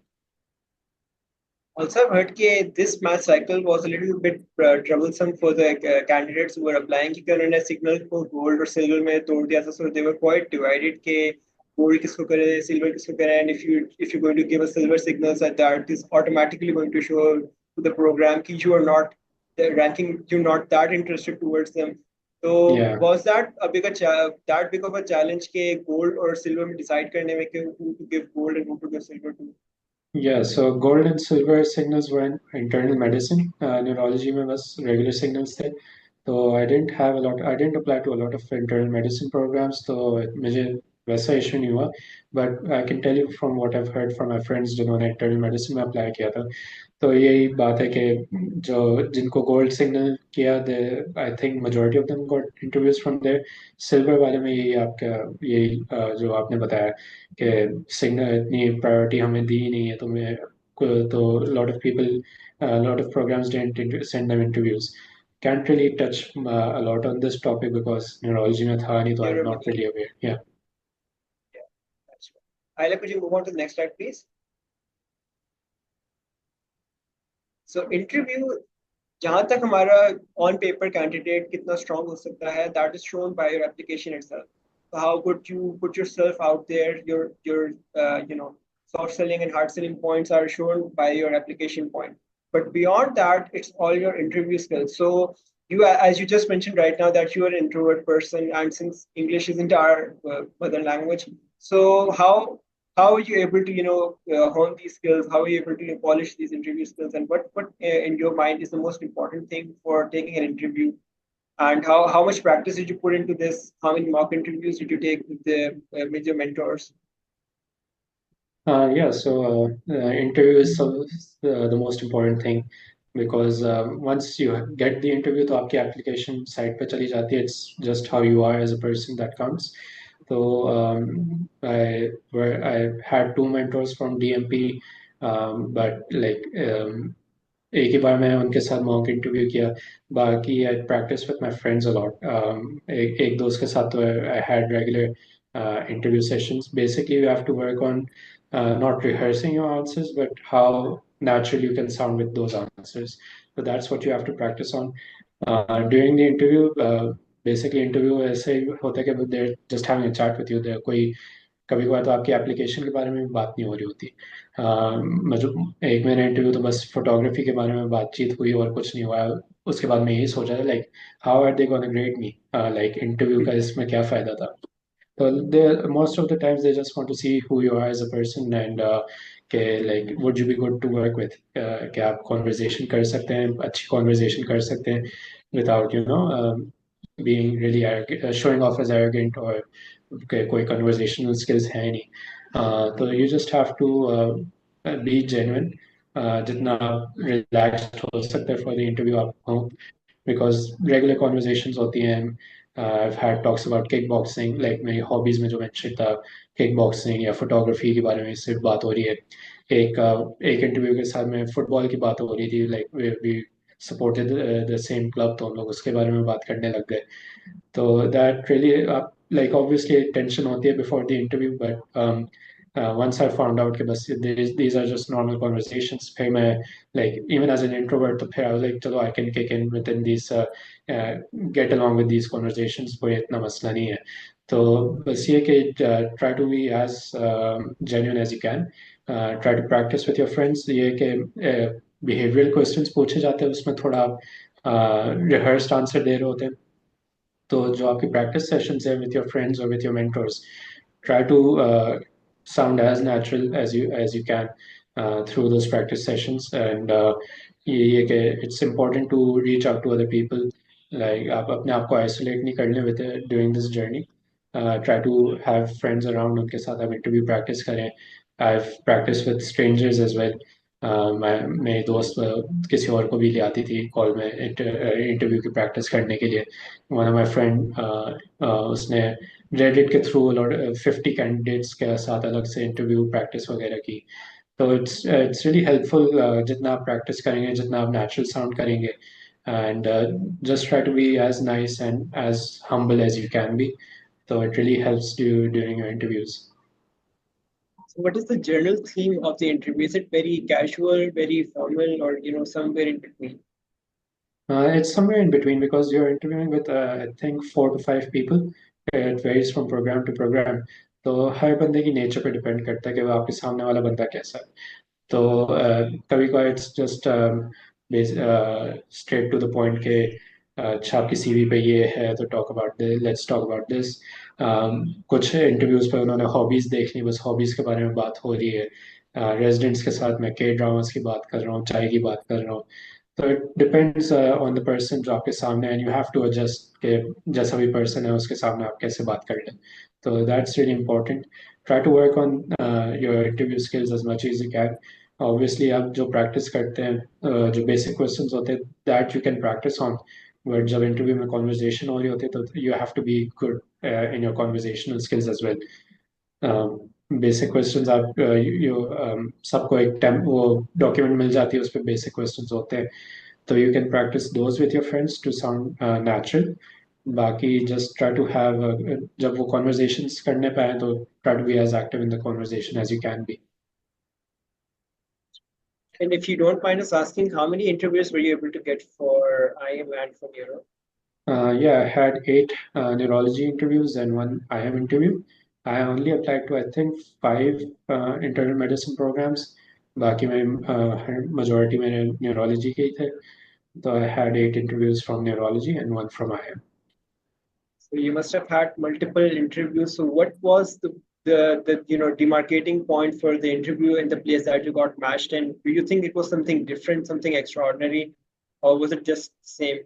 Also, I've heard that this math cycle was a little bit troublesome for the candidates who were applying कि उन्होंने signal को gold और silver में तोड़ दिया था, so they were quite divided कि gold किसको करे, silver किसको करे, and if you're going to give a silver signal, that is automatically going to show to the program कि you are not the ranking, you're not that interested towards them. So Yeah. was that that big of a challenge कि gold और silver में decide करने में कि who to give gold and who to give silver to? Yeah, so gold and silver signals were in internal medicine. Neurology में बस regular signals थे. So I didn't apply to a lot of internal medicine programs. तो मुझे वैसा issue नहीं हुआ. But I can tell you from what I've heard from my friends जिन्होंने internal medicine में apply किया था. तो यही बात है कि जो जिनको गोल्ड सिग्नल किया, they I think majority of them got interviews from there. Silver वाले में यही आपका यही जो आपने बताया कि सिग्नल इतनी प्रायोरिटी हमें दी ही नहीं है, तो lot of people lot of programs didn't send them interviews. Can't really touch a lot on this topic because neurology में था नहीं, तो I'm not really aware. Yeah. Yeah, that's right. Ayla, could you move on to the next slide, please? So interview, जहाँ तक हमारा on paper candidate कितना strong हो सकता है, that is shown by your application itself. So how could you put yourself out there? Your soft selling and hard selling points are shown by your application point. But beyond that, it's all your interview skills. So you, as you just mentioned right now, that you are an introvert person, and since English isn't our mother language, so how are you able to hone these skills? How are you able to polish these interview skills? And what in your mind is the most important thing for taking an interview? And how much practice did you put into this? How many mock interviews did you take with your mentors? Yeah, so interview is the most important thing, because once you get the interview, तो आपकी application site पे चली जाती है. It's just how you are as a person that counts. So I had two mentors from DMP, but like एक ही बार मैं उनके साथ मॉक इंटरव्यू किया. बाकी I practice with my friends a lot. एक दोस्त के साथ तो I had regular interview sessions. Basically, you have to work on not rehearsing your answers, but how natural you can sound with those answers. So that's what you have to practice on. During the interview, basically interview ऐसे ही होता है कि they're just having a chat with you. They're कोई कभी कभार तो आपकी application के बारे में भी बात नहीं हो रही होती. मतलब एक महीने इंटरव्यू तो बस फोटोग्राफी के बारे में बातचीत हुई और कुछ नहीं हुआ. उसके बाद मैं यही सोचा था like how are they gonna grade me, like interview का इसमें क्या फ़ायदा था. तो they most of the times they just want to see who you are as a person, and के like would you be good to work with, क्या आप conversation कर सकते हैं, अच्छी कॉन्वर्जेशन कर सकते हैं without being really arrogant, showing off as arrogant, or कोई conversational skills है नहीं. तो you just have to be genuine, जितना relaxed हो सकता है for the interview आप हो, because regular conversations होती हैं. I've had talks about kickboxing, like मेरी hobbies में जो mentioned था किक बॉक्सिंग या फोटोग्राफी के बारे में सिर्फ बात हो रही है। एक इंटरव्यू के साथ में फुटबॉल की बात हो रही थी, like we supported the same club, तो हम लोग उसके बारे में बात करने लग गए। तो that really, like obviously tension होती है before the interview, but once I found out कि बस these are just normal conversations, फिर मैं like even as an introvert, तो फिर I was like चलो I can kick in within these get along with these conversations, कोई इतना मसला नहीं है। तो बस ये कि try to be as genuine as you can, try to practice with your friends। ये कि behavioral questions पूछे जाते हैं, उसमें थोड़ा rehearsed answer दे रहे होते हैं। तो जो आपकी प्रैक्टिस सेशंस है विथ योर फ्रेंड्स और with your mentors, try to sound as natural as you can through those practice sessions, and ये कि it's important to reach out to other people, like आप अपने आप को isolate नहीं करने with during this journey, try to have friends around, उनके साथ आप interview practice करें। I've practiced with strangers as well। मेरी दोस्त किसी और को भी ले आती थी कॉल में इंटरव्यू की प्रैक्टिस करने के लिए। वन ऑफ माई फ्रेंड, उसने रेडिट के थ्रू 50 कैंडिडेट्स के साथ अलग से इंटरव्यू प्रैक्टिस वगैरह की। तो इट्स रियली हेल्पफुल, जितना आप प्रैक्टिस करेंगे, जितना आप नेचुरल साउंड करेंगे, and just try to be as nice and as humble as you can be, so it really helps you during your interviews। So what is the general theme of the interview? Is it very casual, very formal, or somewhere in between? It's somewhere in between because you're interviewing with, I think, 4 to 5 people. It varies from program to program. तो हर बंदे की nature पे depend करता है कि वो आपके सामने वाला बंदा कैसा है। तो कभी कभार it's just straight to the point के अच्छा आपकी सीवी पे ये है तो talk about this, let's talk about this. कुछ इंटरव्यूज पे उन्होंने हॉबीज देख ली, बस हॉबीज के बारे में बात हो रही है। रेजिडेंट्स के साथ मैं के ड्रामास की बात कर रहा हूँ, चाय की बात कर रहा हूँ। तो it depends on the person जो आपके सामने, and you have to adjust के जैसा भी पर्सन है उसके सामने आप कैसे बात कर लें। तो that's really important. Try to work on your interview skills as much as you can. Obviously आप जो प्रैक्टिस करते हैं, जो बेसिक क्वेश्चंस होते हैं, that you can practice on, but जब इंटरव्यू में कॉन्वर्जेशन हो रही होती है तो you have to be good in your conversational skills as well. Basic questions आप सबको एक टाइम वो डॉक्यूमेंट मिल जाती है, उस पर बेसिक क्वेश्चंस होते हैं, तो you can practice those with your friends to sound natural. बाकी जस्ट ट्राई टू हैव, जब वो कॉन्वर्जेशंस करने पाए तो try to be as active in the conversation as you can be. And if you don't mind us asking, how many interviews were you able to get for IM and for Neuro? Yeah, I had 8 neurology interviews and 1 IM interview. I only applied to, I think, 5 internal medicine programs. बाकी में majority मेरे neurology के ही थे। So I had 8 interviews from neurology and 1 from IM। So you must have had multiple interviews. So what was the demarcating point for the interview in the place that you got matched? And do you think it was something different, something extraordinary, or was it just the same?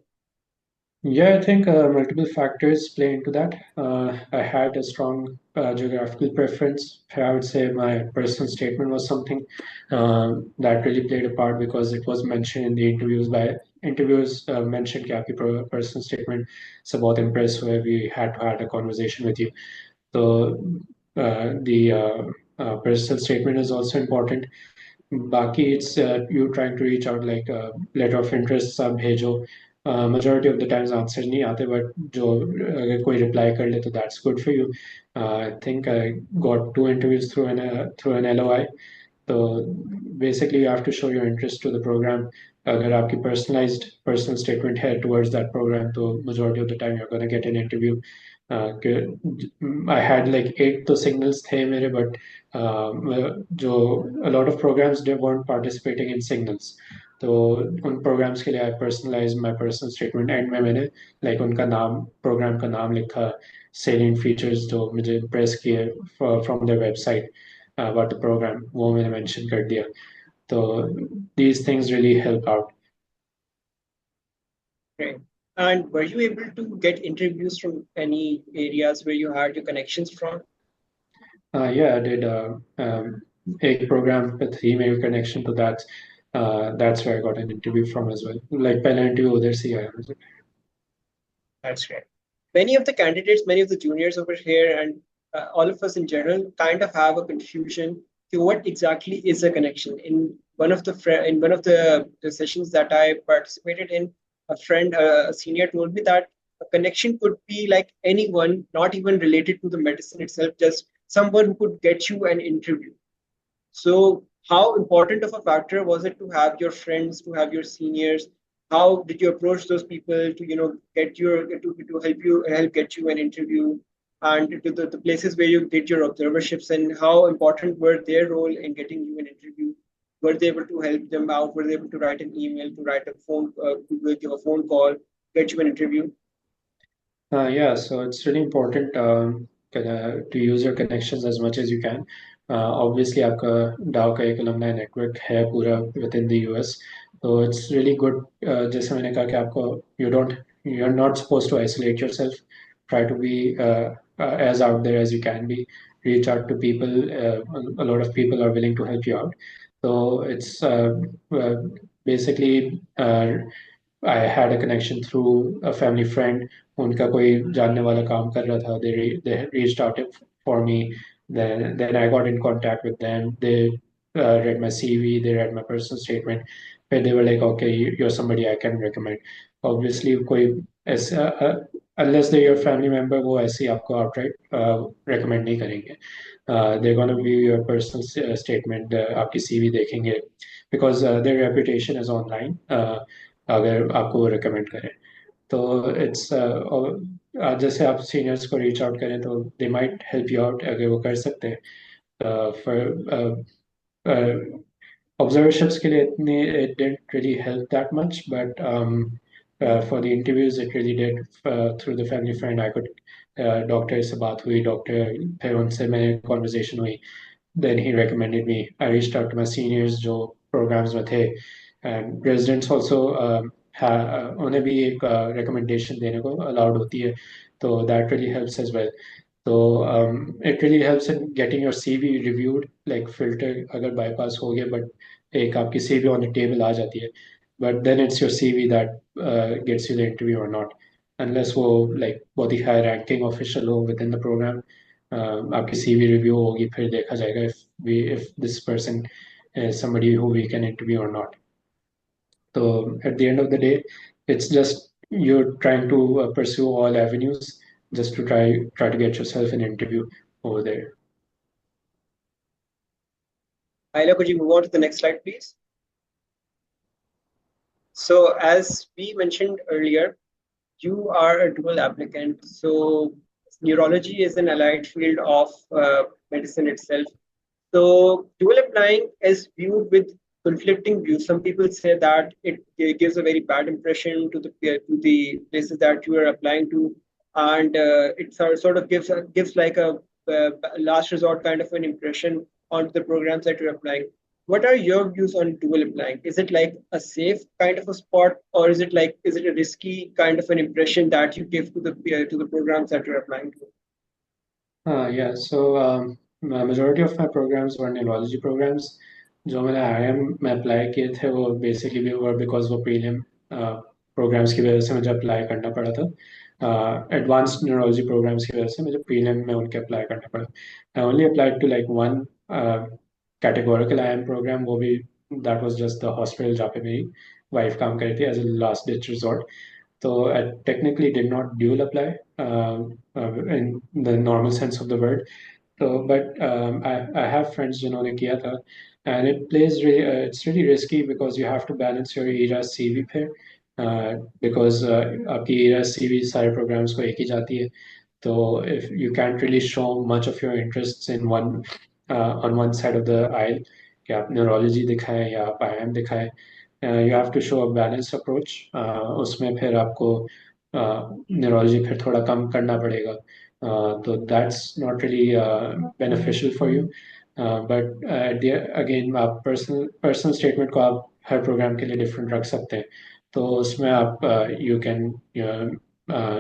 Yeah, I think multiple factors play into that. I had a strong geographical preference. I would say my personal statement was something that really played a part because it was mentioned in the interviews by interviewers mentioned कि आपकी personal statement से बहुत impressed हुए, we had to have a conversation with you। So the personal statement is also important। बाकी it's you trying to reach out, like letter of interest आप भेजो। majority of the times answer नहीं आते, but जो अगर कोई reply कर ले तो that's good for you। I think I got 2 interviews through an LOI। तो basically you have to show your interest to the program। अगर आपकी personal statement है towards that program, तो majority of the time you're gonna get an interview। I had like 8 तो signals थे मेरे, but जो a lot of programs they weren't participating in signals। तो उन programs के लिए I personalized my personal statement, and में मैंने like उनका नाम, program का नाम लिखा, salient features जो मुझे impress किए from their website about the program, वो मैंने mention कर दिया। तो these things really help out। Okay. And were you able to get interviews from any areas where you had your connections from? Yeah, I did a program with email connection to that। That's where I got an interview from as well। Like पहला interview उधर से आया मुझे। That's great. Many of the candidates, many of the juniors over here, and all of us in general kind of have a confusion to what exactly is a connection. In one of the sessions that I participated in, a friend, a senior, told me that a connection could be like anyone, not even related to the medicine itself, just someone who could get you an interview. So how important of a factor was it to have your friends, to have your seniors? How did you approach those people to, get to help get you an interview, and to the places where you did your observerships, and how important were their role in getting you an interview? Were they able to help them out? Were they able to write an email, to write a phone, to give a phone call, get you an interview? Yeah, so it's really important to use your connections as much as you can. Obviously, आपका डाव का एक alumni network है पूरा within the US, so it's really good. जैसे मैंने कहा कि आपको you're not supposed to isolate yourself. Try to be as out there as you can be. Reach out to people. A lot of people are willing to help you out. So it's uh, basically I had a connection through a family friend. उनका कोई जानने वाला काम कर रहा था. They reached out for me. Then I got in contact with them. They read my CV. They read my personal statement. But they were like, okay, you're somebody I can recommend. Obviously, कोई ऐसा unless they're your family member, वो ऐसे ही आपको outright recommend नहीं करेंगे. They're gonna view your personal statement, आपकी CV देखेंगे, because their reputation is online. अगर आपको वो recommend करें, तो it's जैसे आप सीनियर्स को रीच आउट करें तो they might help you out अगर वो कर सकते हैं. फॉर observerships के लिए इतने it didn't really help that much, but for the interviews it really did. Through the family friend I could doctor से बात हुई, डॉक्टर फिर उनसे मेरी conversation हुई. Then he recommended me. I reached out to my seniors जो programs में थे, and residents also उन्हें भी एक recommendation देने को allowed होती है, तो that really helps as well. So it really helps in getting your CV reviewed, like filter अगर bypass हो गया, but एक आपकी CV on the table आ जाती है, but then it's your CV that gets you the interview or not, unless वो like बहुत ही high ranking official हो within the program. आपकी CV review होगी, फिर देखा जाएगा if this person is somebody who we can interview or not. So at the end of the day, it's just you're trying to pursue all avenues just to try to get yourself an interview over there. Ayla, could you move on to the next slide, please? So as we mentioned earlier, you are a dual applicant. So neurology is an allied field of medicine itself. So dual applying is viewed with conflicting views. Some people say that it gives a very bad impression to the places that you are applying to, and it sort of gives like a last resort kind of an impression on the programs that you're applying. What are your views on dual applying? Is it like a safe kind of a spot, or is it a risky kind of an impression that you give to the programs that you're applying to? Yeah, so majority of my programs were neurology programs. जो मैंने IIM में apply किए थे वो basically भी हुआ because वो prelim programmes की वजह से मुझे अप्लाई करना पड़ा था. एडवांस्ड न्यूरोलॉजी प्रोग्राम्स की वजह से मुझे प्रीलिम में उनके अप्लाई करना पड़ा. I only applied to like one categorical IIM program, वो भी that was just the hospital जहाँ पे मेरी वाइफ काम कर रही थी as a last ditch resort. So I technically did not dual apply in the normal sense of the word. So, but I have friends जिन्होंने किया था, and it's really risky because you have to balance your ERAS CV पे, because आपकी ERAS CV सारे programs को एक ही जाती है. So if you can't really show much of your interests in one on one side of the aisle, कि आप neurology दिखाएं या आप IIM दिखाएं, you have to show a balanced approach. उसमें फिर आपको neurology फिर थोड़ा कम करना पड़ेगा. तो that's not really beneficial for you. But again आप personal statement को आप हर program के लिए different रख सकते हैं. तो उसमें आप you can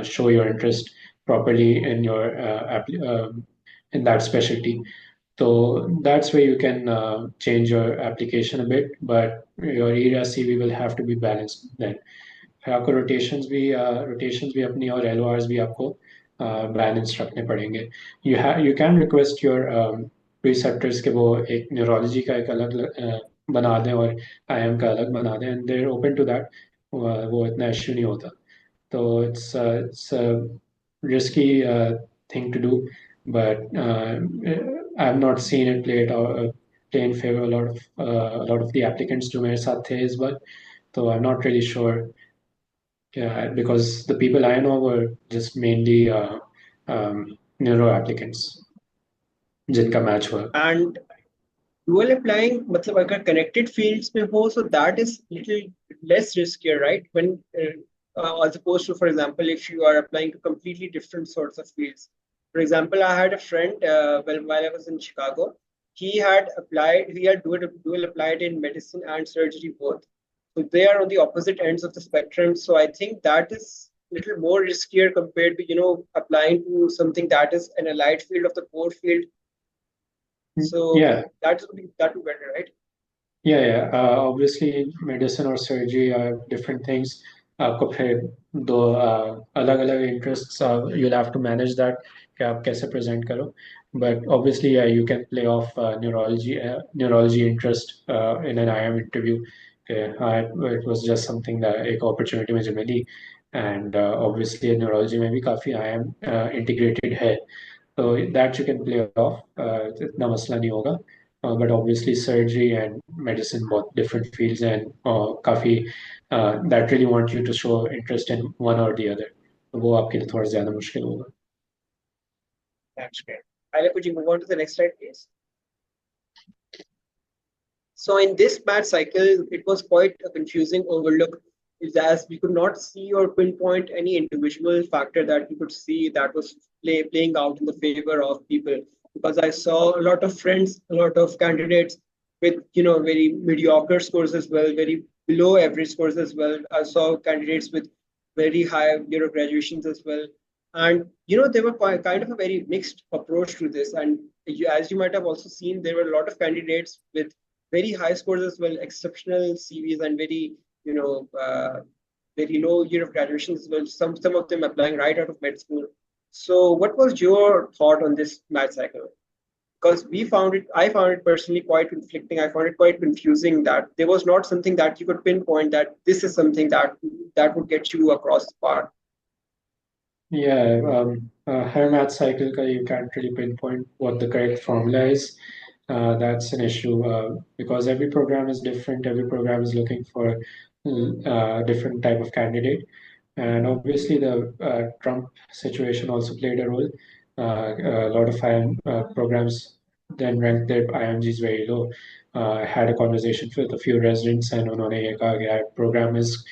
show your interest properly in your in that specialty. So that's where you can change your application a bit, but your area CV will have to be balanced then. फिर आपको rotations भी अपनी और LORs भी आपको balance रखने पड़ेंगे. You can request your preceptors कि वो एक न्यूरोलॉजी का एक अलग बना दें और IM का अलग बना दें, and they're open to that. वो इतना इश्यू नहीं होता. So it's a risky thing to do, but I have not seen it play in favor a lot of the applicants जो मेरे साथ थे इस बार. So I'm not really sure. Yeah, because the people I know were just mainly neuro applicants जिनका match हुआ. And dual applying, मतलब अगर connected fields में हो, so that is little less riskier, right? When as opposed to, for example, if you are applying to completely different sorts of fields. For example, I had a friend while I was in Chicago. He had dual applied in medicine and surgery both. So they are on the opposite ends of the spectrum. So I think that is a little more riskier compared to, applying to something that is an allied field of the core field. So Yeah. that would be better, right? Yeah. Obviously, medicine or surgery are different things. आपको फिर दो अलग-अलग interests, you'll have to manage that कि आप कैसे present करो. But obviously, yeah, you can play off neurology interest in an IM interview. It was just something that एक opportunity मुझे मिली, and obviously neurology में भी काफी IM integrated है. So that you can play off. इतना मसला नहीं होगा. But obviously surgery and medicine both different fields, and काफी that really want you to show interest in one or the other. तो वो आपके लिए थोड़ा ज़्यादा मुश्किल होगा. That's great. Aila, could you move on to the next slide, please? So in this match cycle, it was quite a confusing overlook, as we could not see or pinpoint any individual factor that we could see that was playing out in the favor of people. Because I saw a lot of friends, a lot of candidates with very mediocre scores as well, very below average scores as well. I saw candidates with very high graduations as well, and they were kind of a very mixed approach to this. And as you might have also seen, there were a lot of candidates with very high scores as well, exceptional CVs, and very very low year of graduation as well. Some of them applying right out of med school. So what was your thought on this match cycle? Because I found it personally quite conflicting. I found it quite confusing that there was not something that you could pinpoint that this is something that would get you across the bar. Yeah, her math cycle you can't really pinpoint what the correct formula is. That's an issue because every program is different. Every program is looking for a different type of candidate. And obviously, the Trump situation also played a role. A lot of programs then ranked their IMGs very low. I had a conversation with a few residents, and उन्होंने ये कहा कि our program is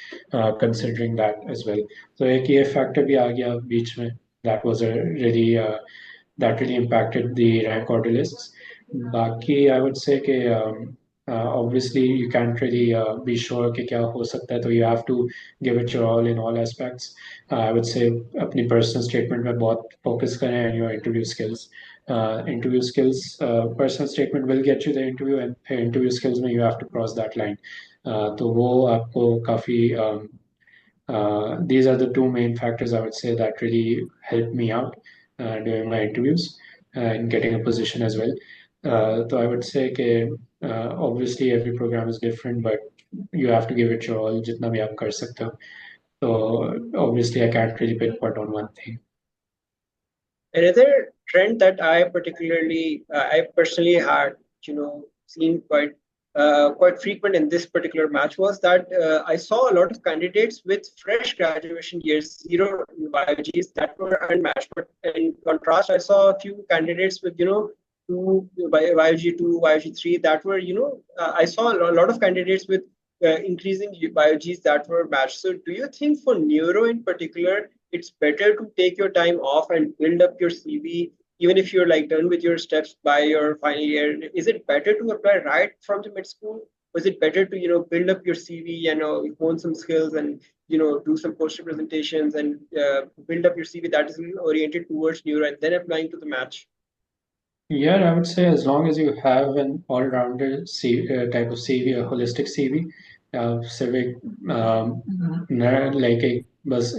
considering that as well. So एक ये factor भी आ गया बीच में. That was that really impacted the rank order lists. Baki, I would say कि obviously you can't really be sure कि क्या हो सकता है, so you have to give it your all in all aspects. I would say अपनी personal statement में बहुत focus करें on your interview skills. Interview skills, personal statement will get you the interview, and interview skills में you have to cross that line. तो वो आपको काफी these are the two main factors I would say that really helped me out during my interviews and getting a position as well. So I would say that obviously every program is different, but you have to give it your all जितना भी आप कर सकते हो. So obviously I can't really pinpoint on one thing. Another trend that I personally had, seen quite frequent in this particular match was that I saw a lot of candidates with fresh graduation years, 0 biologies that were unmatched. But in contrast, I saw a few candidates with, 2 biology 2, biology 3 that were, I saw a lot of candidates with increasing biologies that were matched. So do you think for neuro in particular, it's better to take your time off and build up your CV, even if you're done with your steps by your final year? Is it better to apply right from the mid school? Or is it better to, build up your CV and hone some skills and, do some poster presentations and build up your CV that is oriented towards neuro and then applying to the match? Yeah, I would say as long as you have an all-rounder type of CV, a holistic CV, civic, like a बस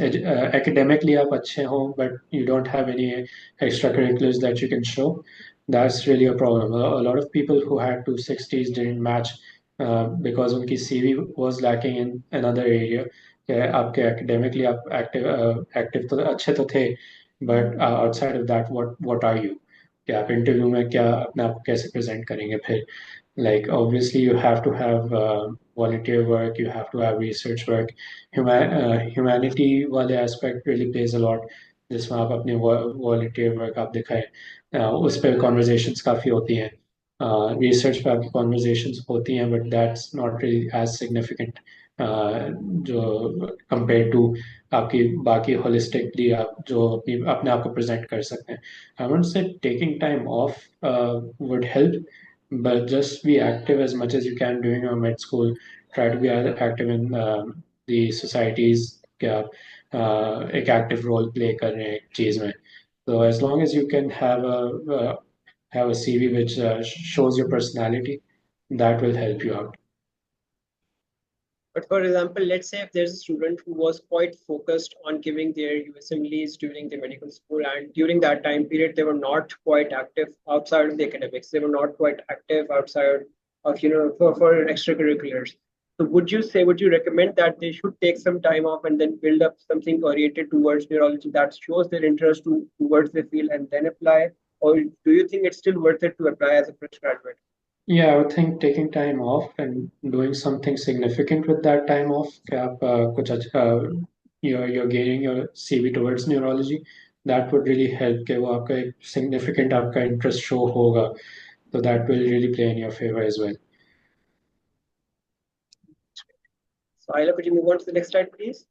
academically आप अच्छे हो but you don't have any extracurriculars that you can show, that's really a problem. A lot of people who had 260s didn't match because उनकी CV was lacking in another area. कि आपके academically आप active तो अच्छे तो थे but outside of that what are you, कि आप इंटरव्यू में क्या अपने आप को कैसे प्रेजेंट करेंगे फिर. Like obviously you have to have volunteer work, you have to have research work. Humanity वाले aspect really plays a lot, जिसमें आप अपने volunteer work आप दिखाएं. उस पर conversations काफ़ी होती हैं. Research पे आपकी conversations होती हैं but that's not really as significant जो compared to आपकी बाकी holistically आप जो अपने आप को present कर सकते हैं. I wouldn't say taking time off would help, but just be active as much as you can during your med school. Try to be active in the societies क्या एक active role play कर रहे हैं एक चीज में. So as long as you can have a CV which shows your personality, that will help you out. But for example, let's say if there's a student who was quite focused on giving their USMLEs during the medical school, and during that time period, they were not quite active outside of the academics. They were not quite active outside of, for extracurriculars. So would you recommend that they should take some time off and then build up something oriented towards neurology that shows their interest towards the field and then apply? Or do you think it's still worth it to apply as a fresh graduate? Yeah, I would think taking time off and doing something significant with that time off. कि आप कुछ you're gaining your CV towards neurology, that would really help. कि वो आपका एक significant आपका interest show होगा, so that will really play in your favor as well. So Ayla, could you move on to the next slide, please?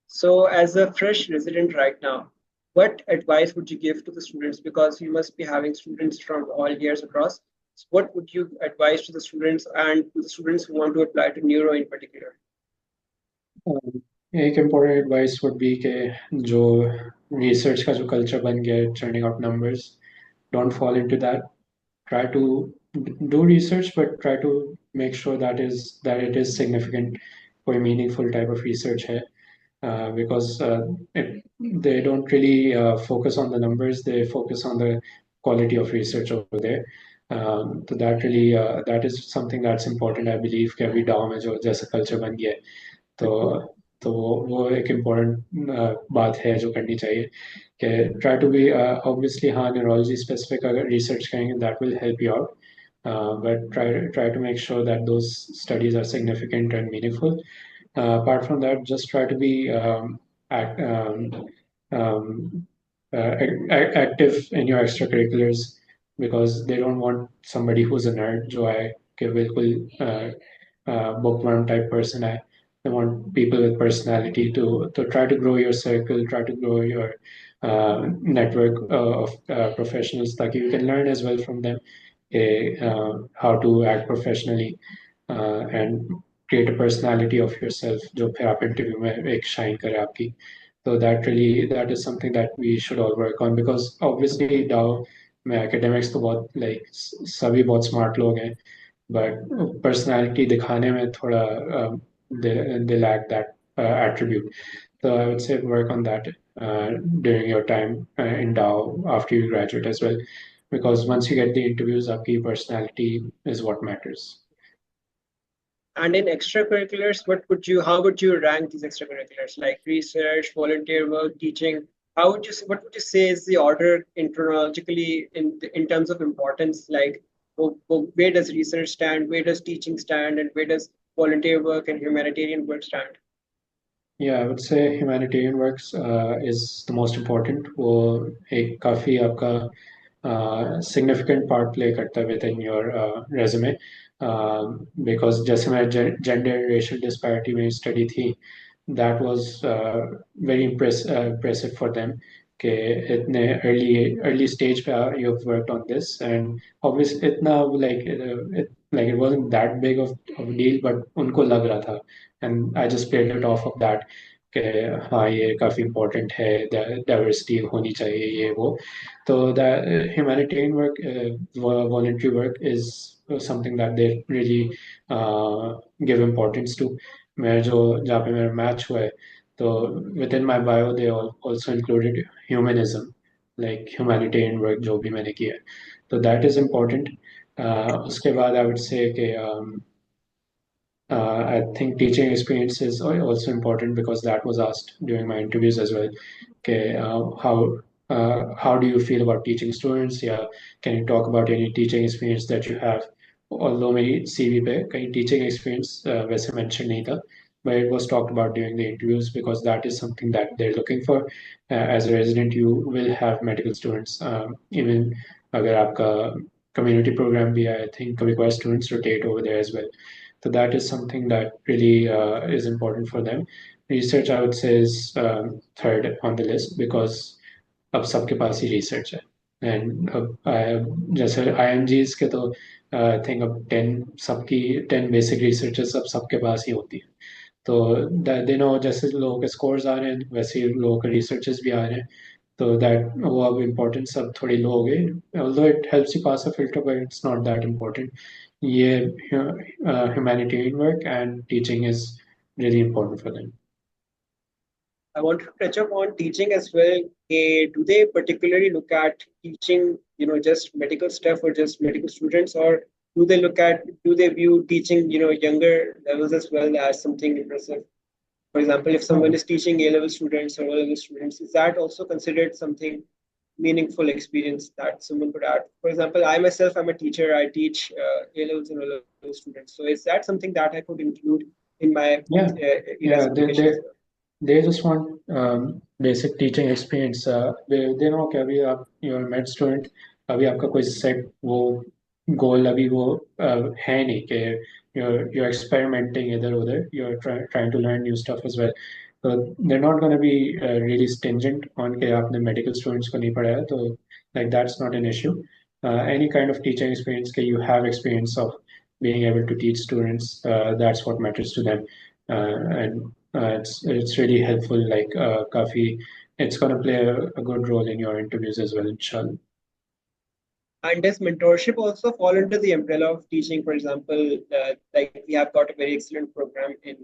So as a fresh resident right now, what advice would you give to the students? Because you must be having students from all years across. So what would you advise to the students and to the students who want to apply to neuro in particular? एक important advice would be कि जो research का जो culture बन गया है, churning out numbers, don't fall into that. Try to do research, but try to make sure that it is significant, कोई meaningful type of research है. Because they don't really focus on the numbers, they focus on the quality of research over there. So that is something that's important, I believe, कि अभी DAO में जो जैसा culture बन गया है, तो वो एक important बात है जो करनी चाहिए कि try to be obviously हाँ neurology specific अगर research करेंगे that will help you out, but try to make sure that those studies are significant and meaningful. Apart from that, just try to be um, active in your extracurriculars, because they don't want somebody who's a nerd जो है कि बिल्कुल bookworm type person है. They want people with personality to try to grow your circle, try to grow your network of professionals, ताकि you can learn as well from them how to act professionally and create a personality of yourself जो फिर आप interview में एक shine करे आपकी. So that is something that we should all work on, because obviously DAO में academics तो बहुत like सभी बहुत smart लोग हैं, but personality दिखाने में थोड़ा they lack that attribute. So I would say work on that during your time in DAO after you graduate as well, because once you get the interviews, आपकी personality is what matters. And in extracurriculars, how would you rank these extracurriculars, like research, volunteer work, teaching? What would you say is the order chronologically in terms of importance? Like, where does research stand? Where does teaching stand? And where does volunteer work and humanitarian work stand? Yeah, I would say humanitarian works is the most important. वो एक काफी आपका significant part play करता है within your resume, because जैसे मैं gender racial disparity में study थी, that was very impressive for them कि इतने early stage पे you've worked on this, and obviously इतना like it wasn't that big of a deal, but उनको लग रहा था, and I just played it off of that कि हाँ ये काफ़ी important है, diversity होनी चाहिए ये वो. तो the humanitarian work, voluntary work is something that they really give importance to. मैं जो जहाँ पे मेरा match हुआ है, तो within my bio they also included humanism, like humanitarian work जो भी मैंने किया है, तो that is important. उसके बाद I would say कि I think teaching experience is also important because that was asked during my interviews as well. Okay, how do you feel about teaching students? Yeah, can you talk about any teaching experience that you have? Although मेरी CV पे कहीं teaching experience वैसे mention नहीं था, but it was talked about during the interviews because that is something that they're looking for. As a resident, you will have medical students. Even अगर आपका community program भी है, I think कभी-कभार students rotate over there as well. So that is something that really is important for them. Research, I would say, is third on the list because अब सबके पास ही research है. And जैसे IMGs के तो I think अब 10 basic researches अब सबके पास ही होती है. तो they know जैसे लोगों के scores आ रहे हैं वैसे ही लोगों के researches भी आ रहे हैं. So that वो अब importance अब थोड़ी low हो गई. Although it helps you pass a filter, but it's not that important. Yeah, humanitarian work and teaching is really important for them. I want to touch up on teaching as well. Do they particularly look at teaching, just medical stuff or just medical students, or do they view teaching, younger levels as well as something impressive? For example, if someone is teaching A-level students or O-level students, is that also considered something meaningful experience that someone could add? For example, I myself am a teacher. I teach A-levels and O-level students. So is that something that I could include in my Yeah, application as well? they just want basic teaching experience. They know कि अभी आप you're a med student, अभी आपका कोई set वो goal अभी वो है नहीं कि you're experimenting इधर उधर, you're trying to learn new stuff as well. So they're not going to be really stringent on कि आपने medical students को नहीं पढ़ाया, तो like that's not an issue. Any kind of teaching experience कि you have experience of being able to teach students, that's what matters to them. And it's really helpful. Like काफी, it's gonna play a good role in your interviews as well, inshallah. And does mentorship also fall under the umbrella of teaching? For example, like we have got a very excellent program in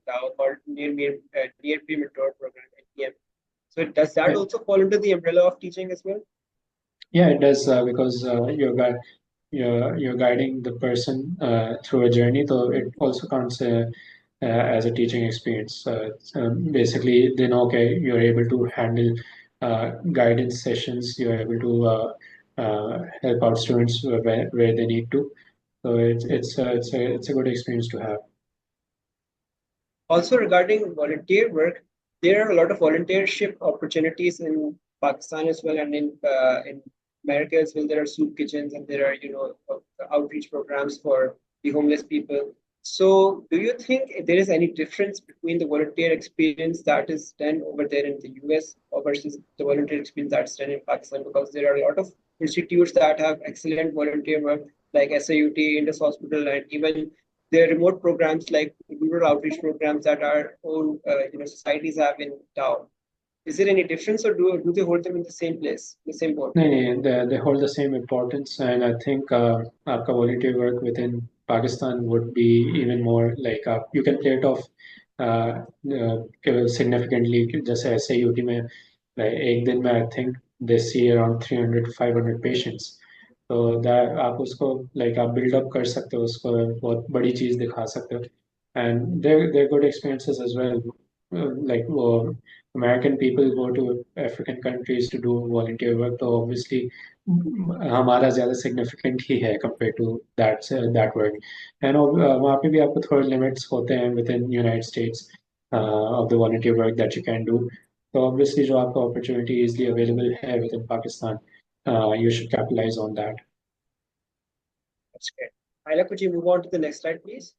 Dow called Near Pre-Mentor Program, NPM. So does that also fall under the umbrella of teaching as well? Yeah, it does because you're guiding the person through a journey. So it also counts as a teaching experience. Basically, they know okay, you're able to handle guidance sessions. You're able to help out students where they need to. So it's a good experience to have. Also, regarding volunteer work, there are a lot of volunteership opportunities in Pakistan as well, and in America as well. There are soup kitchens and there are outreach programs for the homeless people. So, do you think there is any difference between the volunteer experience that is done over there in the US versus the volunteer experience that's done in Pakistan? Because there are a lot of institutes that have excellent volunteer work, like SAUT, Indus Hospital, and even there are remote programs like rural outreach programs that our own societies have in town. Is there any difference, or do they hold them in the same place, the same boat? नहीं, they hold the same importance, and I think आपका volunteer work within Pakistan would be even more like you can play it off significantly. जैसे SAUT में एक दिन में I think they see around 300 to 500 patients. तो that आप उसको like आप build up कर सकते हो, उसको बहुत बड़ी चीज़ दिखा सकते हो, and they're good experiences as well. Like American people go to African countries to do volunteer work, तो obviously हमारा ज़्यादा significant ही है compared to that work. And वहाँ पे भी आपको थोड़े limits होते हैं within United States of the volunteer work that you can do. So obviously जो आपको opportunity easily available है within Pakistan, you should capitalize on that. That's great. Ayla, could you move on to the next slide, please?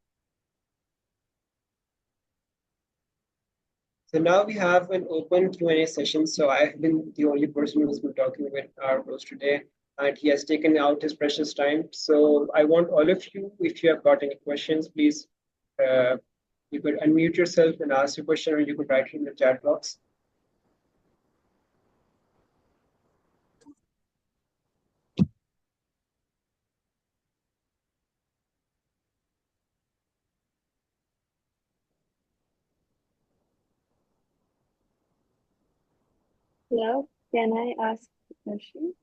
So now we have an open Q&A session. So I've been the only person who's been talking with our host today, and he has taken out his precious time. So I want all of you, if you have got any questions, please, you could unmute yourself and ask your question, or you could write it in the chat box. Hello, can I ask a question?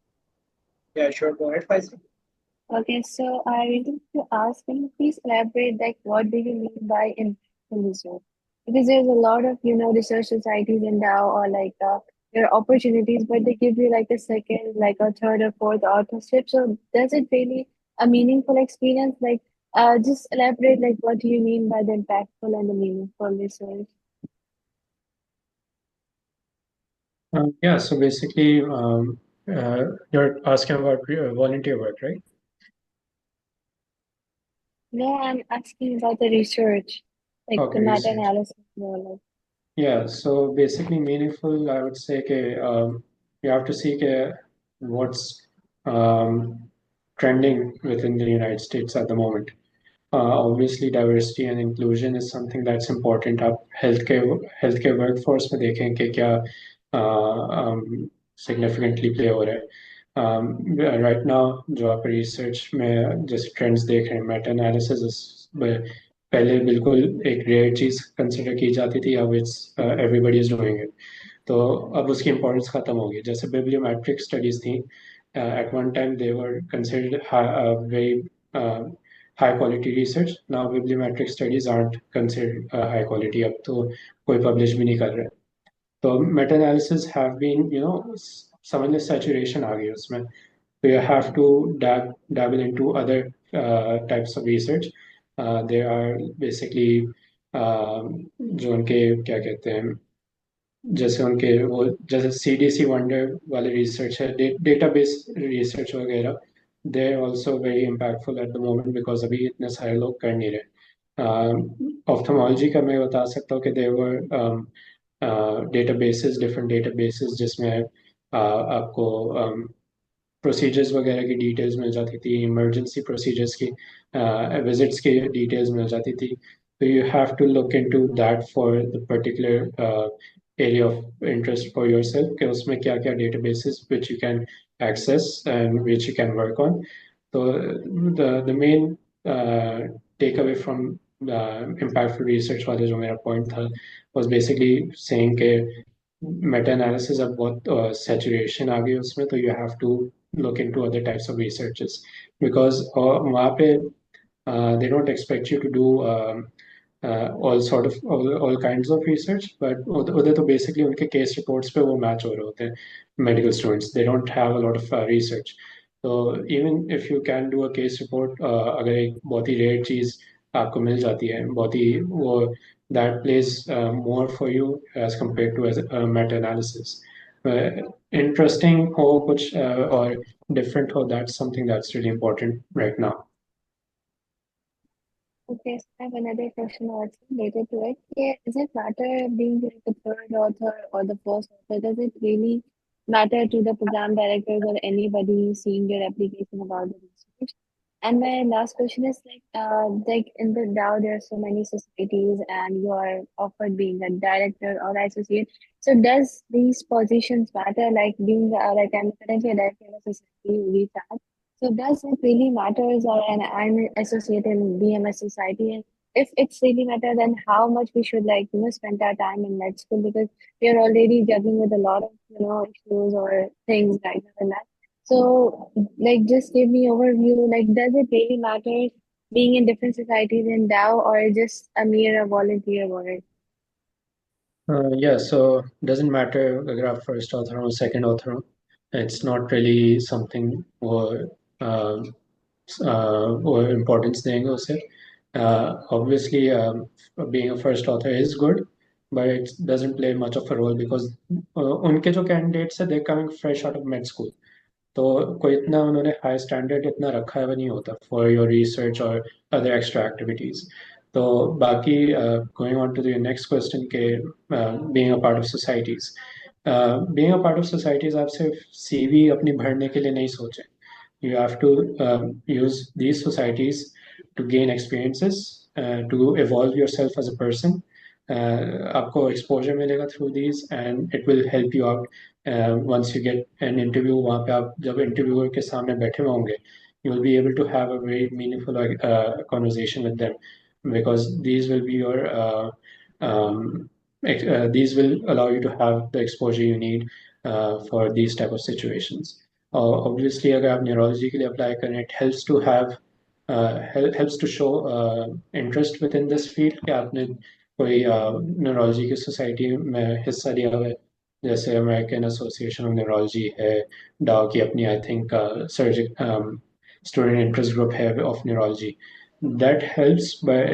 Yeah, sure. Go ahead, Faisal. Okay, so I wanted to ask, can you please elaborate, like, what do you mean by impactful research? Because there's a lot of, research societies in Dow or like there are opportunities, but they give you like a second, like a third or fourth authorship. So does it really a meaningful experience? Like, just elaborate, like, what do you mean by the impactful and the meaningful research? Yeah, so basically, you're asking about volunteer work, right? No, I'm asking about the research, like the Okay, research. meta-analysis, like. Yeah, so basically meaningful, I would say you have to see what's trending within the United States at the moment. Obviously, diversity and inclusion is something that's important. आप healthcare workforce में देखें कि क्या significantly play हो रहा है. Right now, जो आप research में जैसे trends देख रहे हैं, meta analysis पहले बिल्कुल एक rare चीज consider की जाती थी. अब it's everybody is doing it. तो अब उसकी importance खत्म हो गई. जैसे bibliometric studies थी, at one time they were considered very high quality research. Now bibliometric studies aren't considered high quality. अब तो कोई publish भी नहीं कर रहा है. तो meta analysis have been, समझ लो saturation आ गई उसमें. So you have to dabble into other types of research. There are basically जो उनके क्या कहते हैं, जैसे उनके वो जैसे CDC वंडर वाले रिसर्च है, डेटाबेस रिसर्च वगैरह, they are also very impactful at the moment because अभी इतने सारे लोग कर नहीं रहे. ऑप्थेमोलॉजी का मैं बता सकता हूँ कि देवर डेटाबेसेस, डिफरेंट डेटाबेसेस जिसमें आपको प्रोसीजर्स वगैरह की डिटेल्स मिल जाती थी, इमरजेंसी प्रोसीजर्स की विजिट्स की डिटेल्स मिल जाती थी. तो you have to look into that for the particular area of interest for yourself कि उसमें क्या क्या databases which you can access and which you can work on. तो the main takeaway from impactful research वाले जो मेरा point था was basically saying कि मेटा एनालिसिस अब बहुत saturation आ गई उसमें, तो you have to look into other types of researches because वहाँ पे they don't expect you to do all kinds of research, but उधर तो basically उनके case reports पे वो match हो रहे होते हैं medical students. They don't have a lot of research. So even if you can do a case report, अगर एक बहुत ही rare चीज आपको मिल जाती है, बहुत ही वो that plays more for you as compared to as meta analysis. Interesting हो कुछ or different हो, that's something that's really important right now. Okay, so I have another question also related to it. Yeah, does it matter being like the third author or the first author? Does it really matter to the program directors or anybody seeing your application about the research? And my last question is like in the Dow, there are so many societies, and you are offered being a director or associate. So does these positions matter? Like being like I'm currently a director in a society, we chat. So does it really matters or and I'm associated in BMS society and if it's really matter then how much we should like spend our time in med school because we are already juggling with a lot of issues or things right now and that. So like just give me overview like does it really matter being in different societies in Dow or just a mere volunteer work? Yeah, so doesn't matter अगर आप first author हो second author हो, it's not really something uh, or importance देंगे उसे. Obviously, being a first author is good, but it doesn't play much of a role because उनके जो candidates है, they're coming fresh out of med school. तो कोई इतना उन्होंने high standard इतना रखा है वो नहीं होता फॉर योर रिसर्च और अदर एक्स्ट्रा एक्टिविटीज. तो बाकी going on to the next question के being a part of societies, being a part of societies आप सिर्फ सीवी अपनी भरने के लिए नहीं सोचें. You have to use these societies to gain experiences, to evolve yourself as a person. आपको exposure मिलेगा through these and it will help you out. Once you get an interview, वहाँ पे आप जब interviewer के सामने बैठे हुए होंगे, you will be able to have a very meaningful conversation with them because these will be your these will allow you to have the exposure you need for these type of situations. Obviously, अगर आप neurology के लिए apply करें, it helps to have helps to show interest within this field कि आपने कोई neurology की society में हिस्सा लिया हुआ है, जैसे American Association of Neurology है, डाउ की अपनी I think student interest group है of neurology. That helps by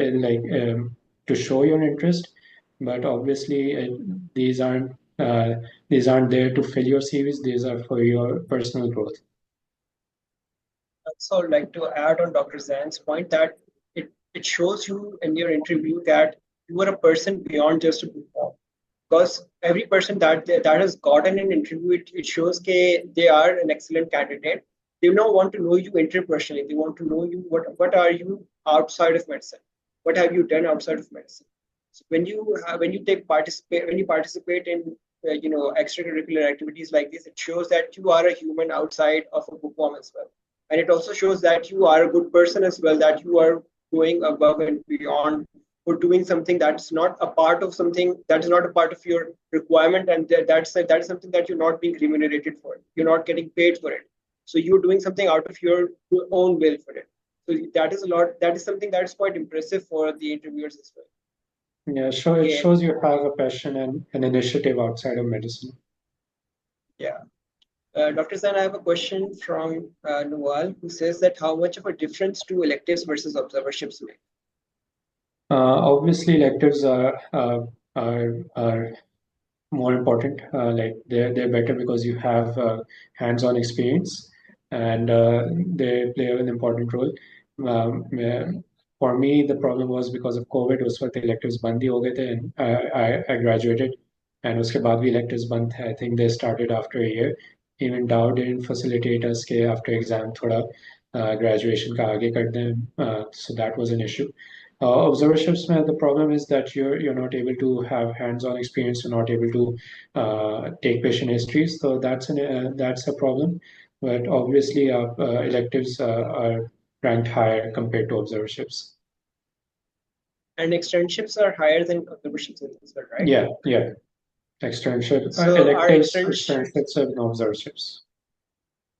to show your interest, but obviously these aren't there to fill your CVs. These are for your personal growth. So I'd like to add on Dr. Zan's point that it shows you in your interview that you are a person beyond just a bookworm. Because every person that has gotten an interview, it shows that they are an excellent candidate. They don't want to know you interpersonally. They want to know you what are you outside of medicine. What have you done outside of medicine? So when you participate in extracurricular activities like this, it shows that you are a human outside of a bookworm as well. And it also shows that you are a good person as well, that you are going above and beyond for doing something that's not a part of something that is not a part of your requirement, and that's something that you're not being remunerated for. You're not getting paid for it. So you're doing something out of your own will for it. So that is something that is quite impressive for the interviewers as well. Yeah, sure. It shows you have a passion and an initiative outside of medicine. Yeah. Dr. Zan, I have a question from Nual, who says that how much of a difference do electives versus observerships make? Obviously, electives are more important. Like they're better because you have hands-on experience, and they play an important role. For me, the problem was because of COVID. उस वक्त electives बंद ही हो गए थे, and I graduated, and उसके बाद भी electives बंद थे. I think they started after a year. Even Dow didn't facilitate us के after exam थोड़ा graduation का आगे कर दें. So that was an issue. Observerships, the problem is that you're not able to have hands-on experience. You're not able to take patient histories, so that's a problem. But obviously, electives are ranked higher compared to observerships. And externships are higher than observerships as well, right? Yeah. Externships, So electives, externships, and observerships.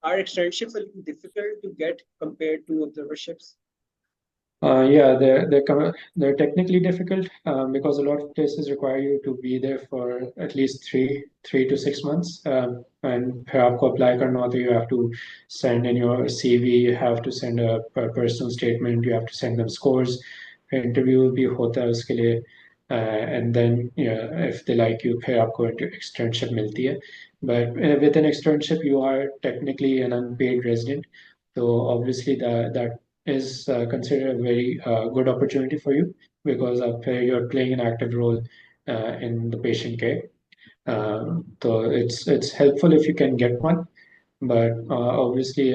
Are externships a little difficult to get compared to observerships? Yeah, they're technically difficult because a lot of places require you to be there for at least three to 6 months. And फिर आपको apply करना होता है, you have to send in your CV, you have to send a personal statement, you have to send them scores. Interview भी होता है उसके लिए, and then if they like you, फिर आपको externship मिलती है. But with an externship, you are technically an unpaid resident, so obviously that is considered a very good opportunity for you because you're playing an active role in the patient care. So it's helpful if you can get one, but obviously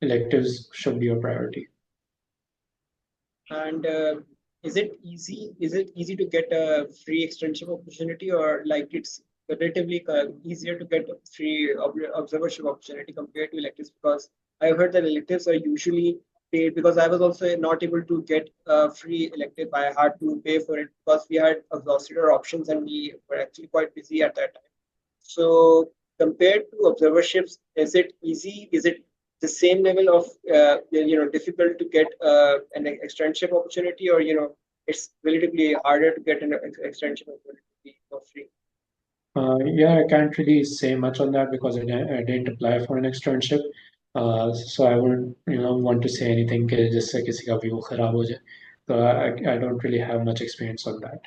electives should be your priority. And is it easy to get a free externship opportunity, or like it's relatively easier to get a free observership opportunity compared to electives? Because I've heard that electives are usually paid, because I was also not able to get a free elective. I had to pay for it because we had exhausted our options and we were actually quite busy at that time. So compared to observerships, is it easy? Is it the same level of difficult to get an externship opportunity, or it's relatively harder to get an externship opportunity for free? Yeah, I can't really say much on that because I didn't apply for an externship. So I wouldn't want to say anything कि जिससे किसी का view खराब हो जाए. So I don't really have much experience on that.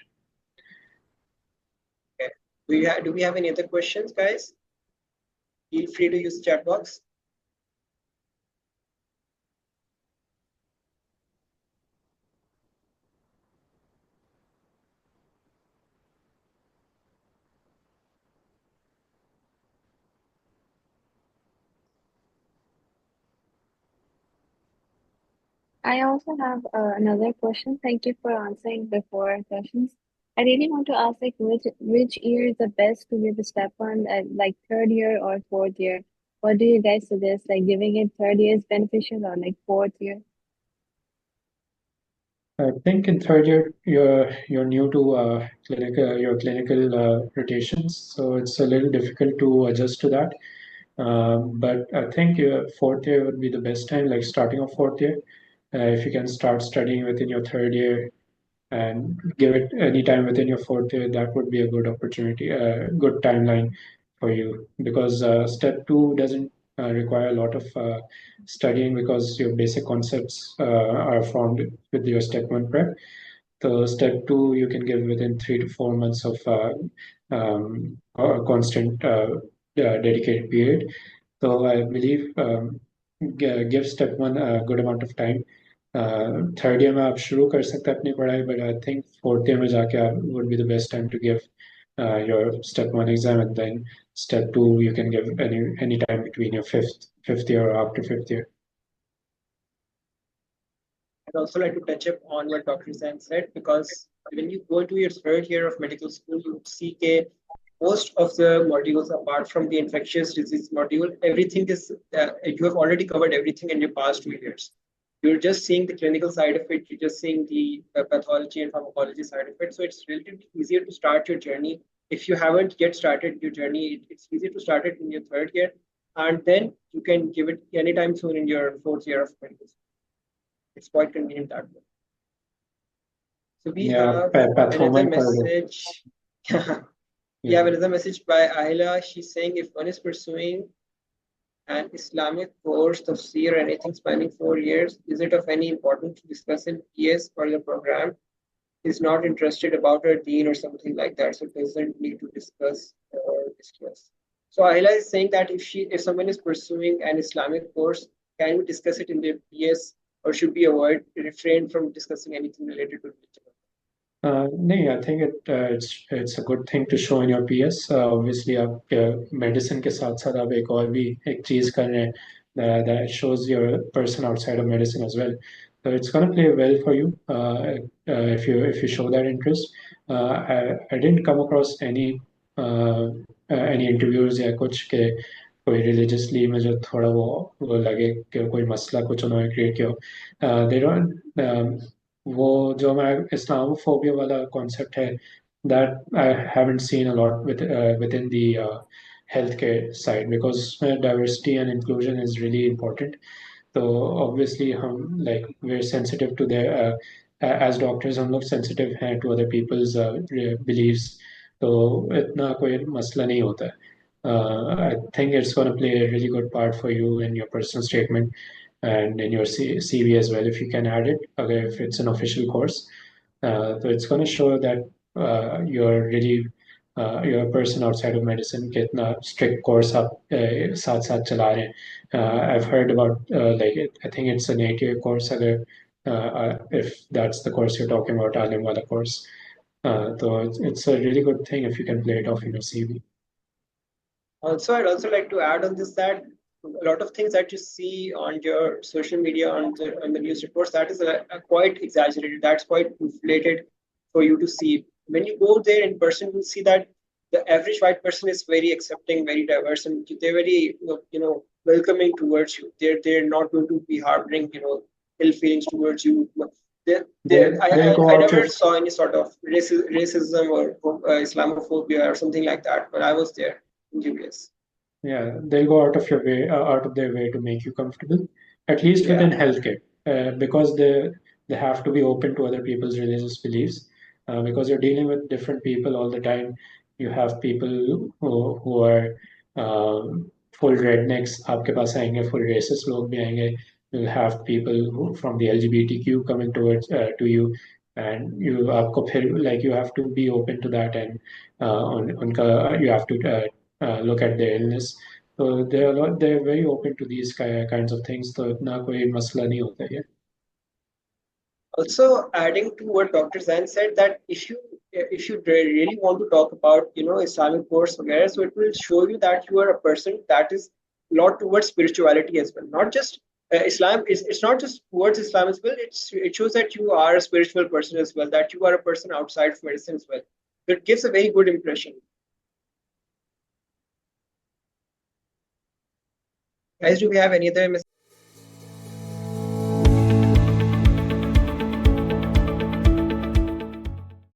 Okay. Do we have any other questions, guys? Feel free to use the chat box. I also have another question. Thank you for answering before questions. I really want to ask, like, which year is the best to give a step on, like third year or fourth year? What do you guys suggest? Like, giving it third year is beneficial or like fourth year? I think in third year you're new to clinical rotations, so it's a little difficult to adjust to that. But I think fourth year would be the best time, like starting of fourth year. If you can start studying within your third year and give it any time within your fourth year, that would be a good opportunity, a good timeline for you. Because step two doesn't require a lot of studying because your basic concepts are formed with your step one prep. So step two, you can give within 3 to 4 months of constant dedicated period. So I believe give step one a good amount of time. Third year में आप शुरू कर सकते हैं अपनी पढ़ाई but I think fourth year में जाके आप would be the best time to give your step one exam and then step two you can give any time between your fifth year or after fifth year. I'd also like to touch up on what Dr. Zain said, because when you go to your third year of medical school, you see that most of the modules, apart from the infectious disease module, everything is, you have already covered everything in your past 2 years. You're just seeing the clinical side of it, you're just seeing the pathology and pharmacology side of it. So it's relatively easier to start your journey. If you haven't yet started your journey, it's easier to start it in your third year, and then you can give it anytime soon in your fourth year of medical school. It's quite convenient that way. So we have another message. We have another message by Ahila. She's saying if one is pursuing an Islamic course, tafsir, or anything spanning 4 years, is it of any importance to discuss in PS or the program? Is not interested about her deen or something like that, so doesn't need to discuss or discuss. So Ahila is saying that if someone is pursuing an Islamic course, can we discuss it in the PS, or should we refrain from discussing anything related to religion? No, I think it's a good thing to show in your PS. Obviously, आप medicine के साथ आप एक और भी एक चीज कर रहे हैं that shows you're a person outside of medicine as well. So it's gonna play well for you if you show that interest. I didn't come across any interviews या कुछ के कोई religiously मुझे थोड़ा वो लगे कि कोई मसला कुछ उन्होंने create किया. They don't वो जो हमारा इस्लामोफोबिया वाला कॉन्सेप्ट है that I haven't seen a lot within the healthcare side because diversity and inclusion is really important. So obviously हम like we're sensitive to their as doctors हम लोग sensitive हैं to other people's beliefs. तो इतना कोई मसला नहीं होता है. I think it's going to play a really good part for you in your personal statement and in your CV as well, if you can add it, okay, if it's an official course. So it's going to show that you're a person outside of medicine, कितना strict course आप साथ साथ चला रहे हैं. I've heard about I think it's an 8-year course अगर if that's the course you're talking about, alim wala course. So it's a really good thing if you can play it off in your CV. Also, I'd also like to add on this that a lot of things that you see on your social media, on the news reports, that is quite exaggerated. That's quite inflated for you to see. When you go there in person, you'll see that the average white person is very accepting, very diverse, and they're very welcoming towards you. They're not going to be harboring ill feelings towards you. I never saw any sort of racism or Islamophobia or something like that when I was there in US. Yeah, they go out of their way to make you comfortable, at least within healthcare, because they have to be open to other people's religious beliefs, because you're dealing with different people all the time. You have people who are full rednecks, आपके पास आएंगे, full racist लोग भी आएंगे. You'll have people from the LGBTQ coming towards to you, and आपको फिर like you have to be open to that, and you have to look at their illness. So they're very open to these kinds of things. So इतना कोई मसला नहीं होता है. Also, adding to what Dr. Zain said, that if you really want to talk about Islamic course, so it will show you that you are a person that is a lot towards spirituality as well. Not just Islam. It's not just towards Islam as well. It shows that you are a spiritual person as well. That you are a person outside of medicine as well. So it gives a very good impression. Guys, do we have any other messages?